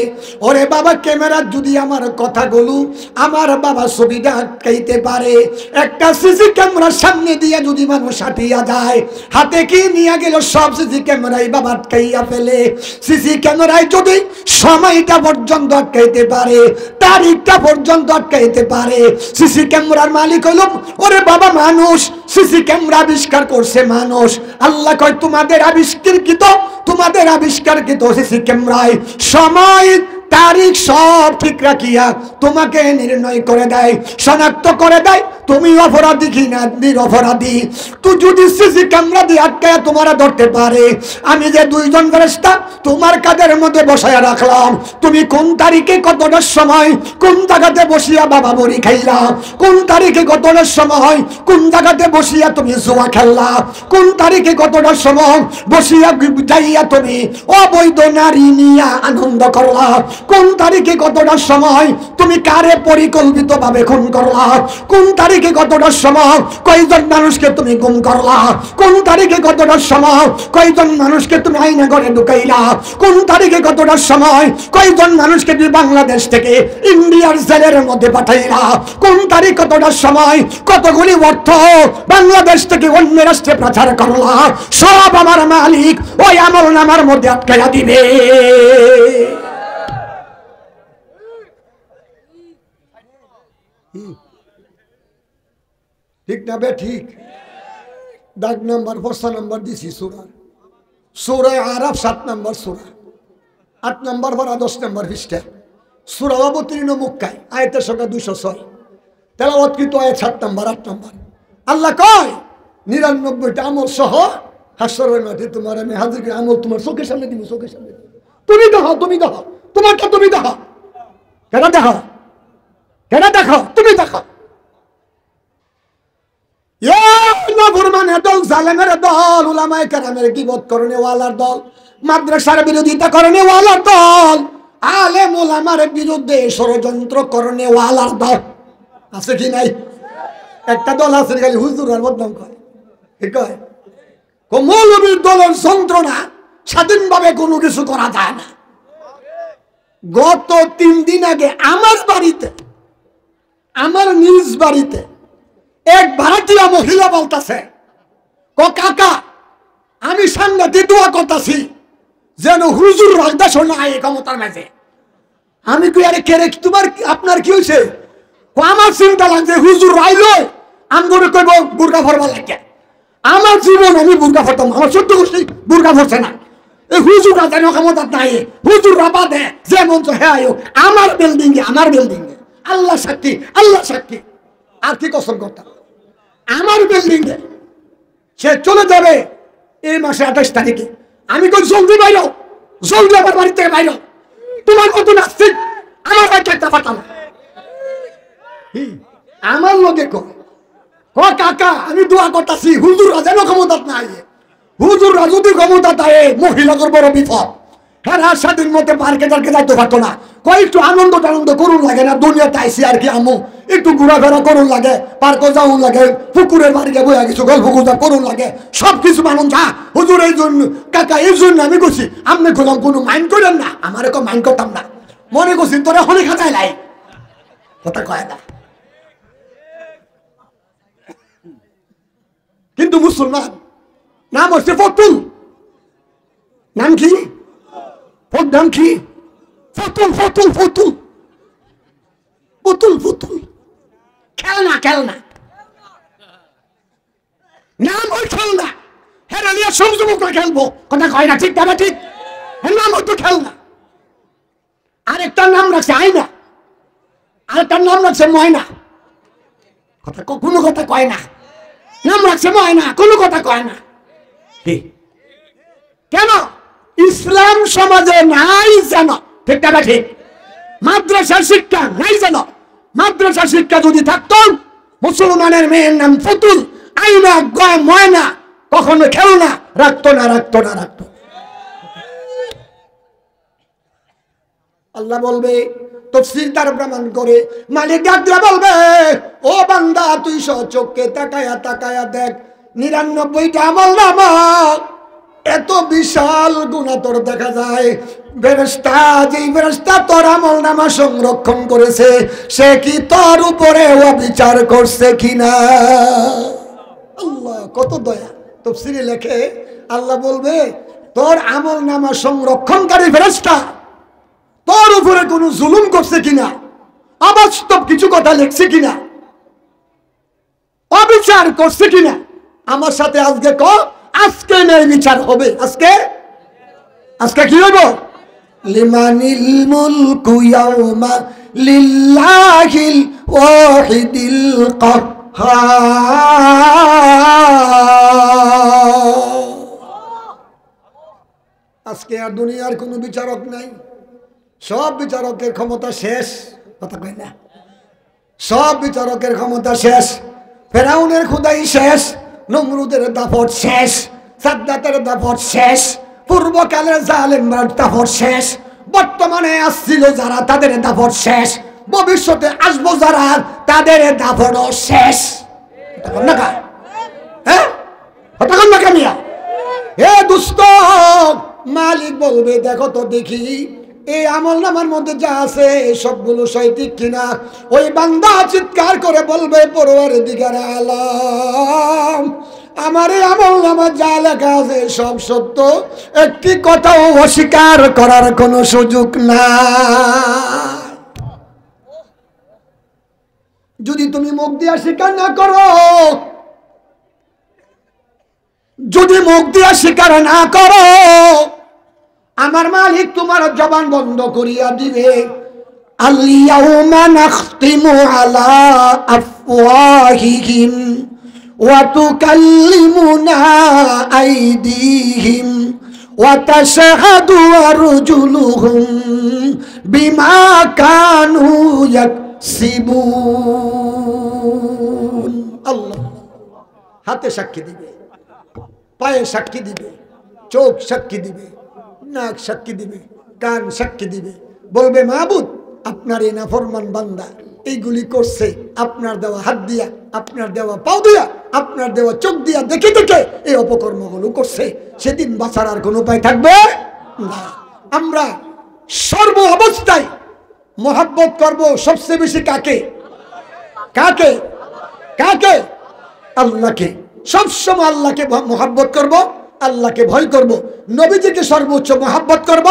Speaker 1: ওরে বাবা, ক্যামেরা যদি আমার কথাগুলো আমার বাবা ছবিটা আটকাইতে পারে, একটা সিসি ক্যামেরার সামনে দিয়ে যদি মানুষ হাঁটিয়া যায়, হাতে কি নিয়ে গেল সব সিসি ক্যামেরাই বাবা আটকাইয়া ফেলে। সিসি ক্যামেরায় যদি সময়টা পর্যন্ত আটকাইতে পারে, তারিখটা পর্যন্ত আটকাইতে পারে, সিসি ক্যামেরার মালিক হলো ওরে বাবা মানুষ। সিসি ক্যামেরা আবিষ্কার করছে মানুষ। আল্লাহ কয় তোমাদের আবিষ্কারকৃত সিসি ক্যামেরায় সময় তারিখ সব ঠিক রাখিয়া তোমাকে নির্ণয় করে দেয়, শনাক্ত করে দেয় তুমি অপরাধী কি না নিরপরাধী। তুই যদি সিসি ক্যামেরা দিয়ে আটকায়া তোমারা ধরতে পারে, আমি যে 2 জন ফেরেশতা তোমার কাদের মধ্যে বসায়া রাখলাম, তুমি কোন তারিখে কতটার সময় কোন জায়গাতে বসিয়া বাবা বড়ি খাইলা, কোন তারিখে কতটার সময় কোন জায়গাতে বসিয়া তুমি জুয়া খেললা, কোন তারিখে কতটার সময় বসিয়া যাইয়া তুমি অবৈধ নারী নিয়া আনন্দ করলা, কোন তারিখে কতটার সময় তুমি কারে পরিকল্পিতভাবে খুন করলা, কোন তারিখে কতটার সময় কয়জন মানুষকে তুমি গুম করলা, কোন তারিখে কতটার সময় কয়জন মানুষকে তুমি আইনা ঘরে ঢুকাইলা, কোন তারিখে কতটার সময় কয়জন মানুষকে তুমি বাংলাদেশ থেকে ইন্ডিয়ার জেলের মধ্যে পাঠাইলা, কোন তারিখ কতটার সময় কতগুলি অর্থ বাংলাদেশ থেকে অন্য রাষ্ট্রে প্রচার করলা, সব আমার মালিক ওই আমলনামার মধ্যে আটকাইয়া দিবে। ঠিক না বে ঠিক? দাগ নাম্বার 5 নাম্বার দিছি সূরা সূরা আরাফ 7 নাম্বার সূরা 8 নাম্বার পড়া 10 নাম্বার পৃষ্ঠা সূরা অবতীর্ণ মক্কায় আয়াতের সংখ্যা 206 তেলাওয়াতকৃত আয়াত 7 নাম্বার 8 নাম্বার। আল্লাহ কয় 99টা আমল সহ হাসরের মাঠে তোমার আমি হাজির করে আমল তোমার চোখের সামনে দিব, চোখের সামনে দিব। তুমি দেখো তোমারটা তুমি দেখো। কেন দেখো? কেন দেখো? তুমি দেখো। দল জালেমের দল, উলামায়ে কেরামের গীবত করনে ওয়ালার দল, মাদ্রাসার বিরোধিতা করনে ওয়ালার দল, আলেম উলামার বিরুদ্ধে ষড়যন্ত্র করনে ওয়ালার দল আছে কি নাই? একটা দল আছে খালি হুজুর আর বদনাম করে। ঠিক কয় মৌলবীর দলের যন্ত্রণা স্বাধীনভাবে কোনো কিছু করা যায় না। গত 3 দিন আগে আমার বাড়িতে, আমার নিজ বাড়িতে এক ভারতীয় মহিলা বলতেছে, কাকা আমি সাংঘাতিক দোয়া করতেছি যেন হুজুর রাজদাস না আয় ক্ষমতার মাঝে। আমি কি আরে কে রে তোমার আপনার কি হয়েছে? আমার চিন্তা লাগছে হুজুর রাইলো আমি করে কইব বুরকা ফরবা লাগে। আমার জীবন আমি বুরকা ফরতাম, আমার 14 গোষ্ঠী বুরকা ফরছে না। এই হুজুর রাজান ক্ষমতা নাই, হুজুর রাবা দে যে মঞ্চ হ্যাঁ আয়ো আমার বিল্ডিং এ, আমার বিল্ডিং এ। আল্লাহ সাক্ষী, আল্লাহ সাক্ষী। আর কি কসম করতাম আমার বিল্ডিং এ সে চলে যাবে এই মাসে 28 তারিখে। আমি কই জলদি বাইরো, জলদি আমার বাড়ি থেকে বাইরো। তোমার কত নাস্তিক আমার বাড়িতে একটা পাঠাম। আমার লোকে কাকা আমি দোয়া করতেছি হুজুর রাজা ক্ষমতা নাই, হুজুর রাজুদি ক্ষমতা দেয় মহিলাদের বড় বিপদ। হ্যাঁ স্বাধীন মতে পার্কে টার্কে যাইতে পারতো না। একটু আনন্দ টানন্দ করুন লাগে না, দুনিয়াতে আইসি আর কি আমু একটু ঘোরাফেরা করুন লাগে, পার্কে যাওয়ান লাগে, পুকুরের বাড়িতে বইয়া কিছু গল্প গুজব করুন লাগে, সবকিছু মানুষ যা হুজুর এই জন্য কাকা এই জন্য আমি করছি। আপনি করলাম কোনো মাইন্ড করেন না, আমার কেউ মাইন্ড করতাম না। মনে করছি তোরা হলে খাতায় লাই কথা কয় না। কিন্তু মুসলমান নাম হচ্ছে ফতুল। নাম কি? নাম কি? ফতুল ফতুল ফতুল ফতুল ফতুল খেলনা খেলনা নাম ওই খেলনা। হ্যাঁ নিয়ে সমুদ্র খেলবো কথা কয় না, ঠিক না ঠিক? হ্যাঁ নাম ওই তো খেলনা। আরেকটার নাম রাখছে আয়না, আরেকটার নাম রাখছে ময়না। কথা কোনো কথা কয় না, নাম রাখছে ময়না, কোনো কথা কয় না। কেন? ইসলাম সমাজে নাই যেন, ঠিক না ঠিক? মাদ্রাসার শিক্ষা নাই যেন। মাদ্রাসার শিক্ষা যদি থাকতো মুসলমানের মেয়ের নাম ফুতুল, আইনা, গয়, ময়না, কখনো খেলনা রাখতো না, রাখতো না, রাখতো। আল্লাহ বলবে তাফসীর তার প্রমাণ করে, মালিক ডাকলে বলবে ও বান্দা তুই চোখকে তাকায়া তাকায়া দেখ 99টা আমলনামা, এত বিশাল গুনাহ তোর দেখা যায়। ফেরেশতা, যেই ফেরেশতা তোর আমলনামা সংরক্ষণ করেছে সে কি তোর উপরে অবিচার করছে কিনা? আল্লাহ কত দয়া। তাফসীরে লেখে আল্লাহ বলবে তোর আমলনামা সংরক্ষণকারী ফেরেশতা তোর উপরে কোন জুলুম করছে কিনা, অবাস্তব কিছু কথা লিখছে কিনা, অবিচার করছে কিনা। আমার সাথে আজকে আজকে নেই বিচার হবে। আজকে আজকে কি হইব? লিমানিল মুলকু ইয়াউমা লিল্লাহিল ওয়াহিদিল কাহ্হার। আজকে আর দুনিয়ার কোনো বিচারক নাই, সব বিচারকের ক্ষমতা শেষ। কথা কই না? সব বিচারকের ক্ষমতা শেষ। ফেরাউনের খোদাই শেষ, নমরুদের দাপট শেষ, সাদ্দাতের দাপট শেষ, পূর্বকালের জালেমদের দাপট শেষ, বর্তমানে আসছিল যারা তাদের দাপট শেষ, ভবিষ্যতে আসবো যারা তাদের দাপটও শেষ। হ্যাঁ কথা কন না কামিয়া? হে দুষ্ট, মালিক বলবে দেখো তো দেখি এই আমলনামার মধ্যে যা আছে সবগুলো সঠিক কিনা। ওই বান্দা চিৎকার করে বলবে পরওয়ারদিগার আলাম, আমার এই আমলনামা যা লেখা আছে সব সত্য, একটি কথাও অস্বীকার করার কোনো সুযোগ নাই। যদি তুমি মুখ দিয়া স্বীকার না করো, যদি মুখ দিয়া স্বীকার না করো, আমার মালিক তোমার জবান বন্ধ করিয়া দিবে। আল-ইয়াউমা নাখতিমু আলা আফওয়াহিহিম ওয়া তুকাল্লিমুনা আইদিহিম ওয়া তাশহাদু আরজুলুহুম বিমা কানু ইয়াকসিবুন। আল্লাহ হাতে সাক্ষী দিবে, পায়ে সাক্ষী দিবে, চোখ সাক্ষী দিবে, নাক সাক্ষী দিবে, কান সাক্ষী দিবে, বলবে মাবুদ আপনার এই নাফরমান বান্দা এইগুলি করছে আপনার দেওয়া হাত দিয়া, আপনার দেওয়া পাও দিয়া, আপনার দেওয়া চোখ দিয়া দেখে দেখে এই অপকর্মগুলো করছে। সেদিন বাঁচার আর কোনো উপায় থাকবে না। আমরা সর্ব অবস্থায় মহব্বত করব সবচেয়ে বেশি কাকে? কাকে? কাকে? আল্লাহকে। সবসময় আল্লাহকে মহব্বত করব, আল্লাহকে ভয় করব, নবীজিকে সর্বোচ্চ মহব্বত করব,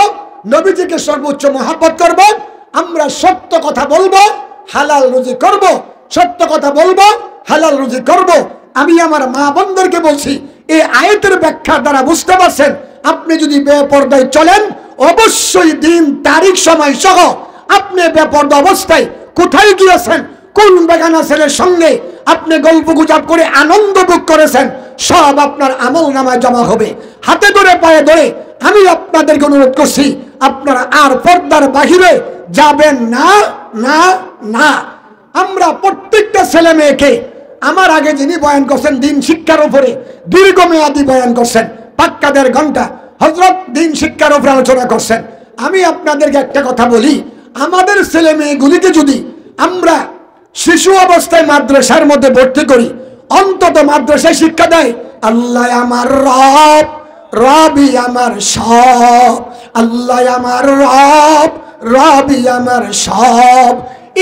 Speaker 1: নবীজিকে সর্বোচ্চ মহব্বত করব। আমরা সত্য কথা বলবো, হালাল রুজি করব, সত্য কথা বলবো, হালাল রুজি করব। আমি আমার মা বোনদেরকে বলছি, এই আয়াতের ব্যাখ্যা দ্বারা বুঝতে পারছেন, আপনি যদি বেপরদায় চলেন, অবশ্যই দিন তারিখ সময় সহ আপনি বেপরদা অবস্থায় কোথায় গিয়েছেন, কোন বেগানা ছেলের সঙ্গে আপনি গল্প গুজব করে আনন্দ ভোগ করেছেন, সব আপনার আমল নামায় জমা হবে। হাতে ধরে পায়ে ধরে আমি আপনাদেরকে অনুরোধ করছি, আপনারা আর পর্দার বাহিরে যাবেন না, না, না। আমরা প্রত্যেকটা ছেলে মেয়েকে, আমার আগে যিনি বয়ান করছেন দিন শিক্ষার উপরে দীর্ঘমেয়াদী বয়ান করছেন, পাক্কা 1.5 ঘন্টা হযরত দিন শিক্ষার উপরে আলোচনা করছেন। আমি আপনাদেরকে একটা কথা বলি, আমাদের ছেলে মেয়েগুলিকে যদি আমরা শিশু অবস্থায় মাদ্রাসার মধ্যে ভর্তি করি, অন্তত মাদ্রাসায় শিক্ষা দেয় আল্লাহ আমার রব, রবই আমার সব, আল্লাহ আমার রব, রবই আমার সব।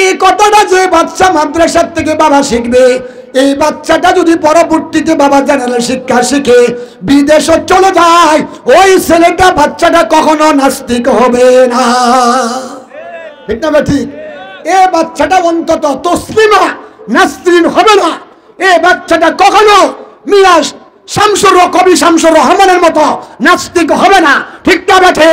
Speaker 1: এই কথাটা যে বাচ্চা মাদ্রাসার থেকে বাবা শিখবে, এই বাচ্চাটা যদি পরবর্তীতে বাবা জেনারেল শিক্ষা শিখে বিদেশে চলে যায়, ওই ছেলেটা বাচ্চাটা কখনো নাস্তিক হবে না। ঠিক না ঠিক? এ বাচ্চাটা অন্তত তসলিমা নাসরিন হবে না। এ বাচ্চাটা কখনো মিরাজ শামসুর কবি শামসুর রহমানের মতো নাস্তিক হবে না। ঠিক না বেঠে?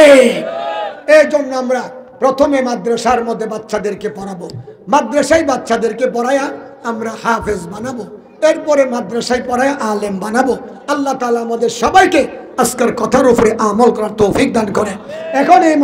Speaker 1: এই জন্য আমরা প্রথমে মাদ্রাসার মধ্যে বাচ্চাদেরকে পড়াবো, মাদ্রাসায় বাচ্চাদেরকে পড়ায়া আমরা হাফেজ বানাবো, এরপরে মাদ্রাসায় পড়ায়া আলেম বানাবো। আল্লাহ তাআলা আমাদের সবাইকে আজকের কথার উপরে আমল করার তৌফিক দান করে। এখন এই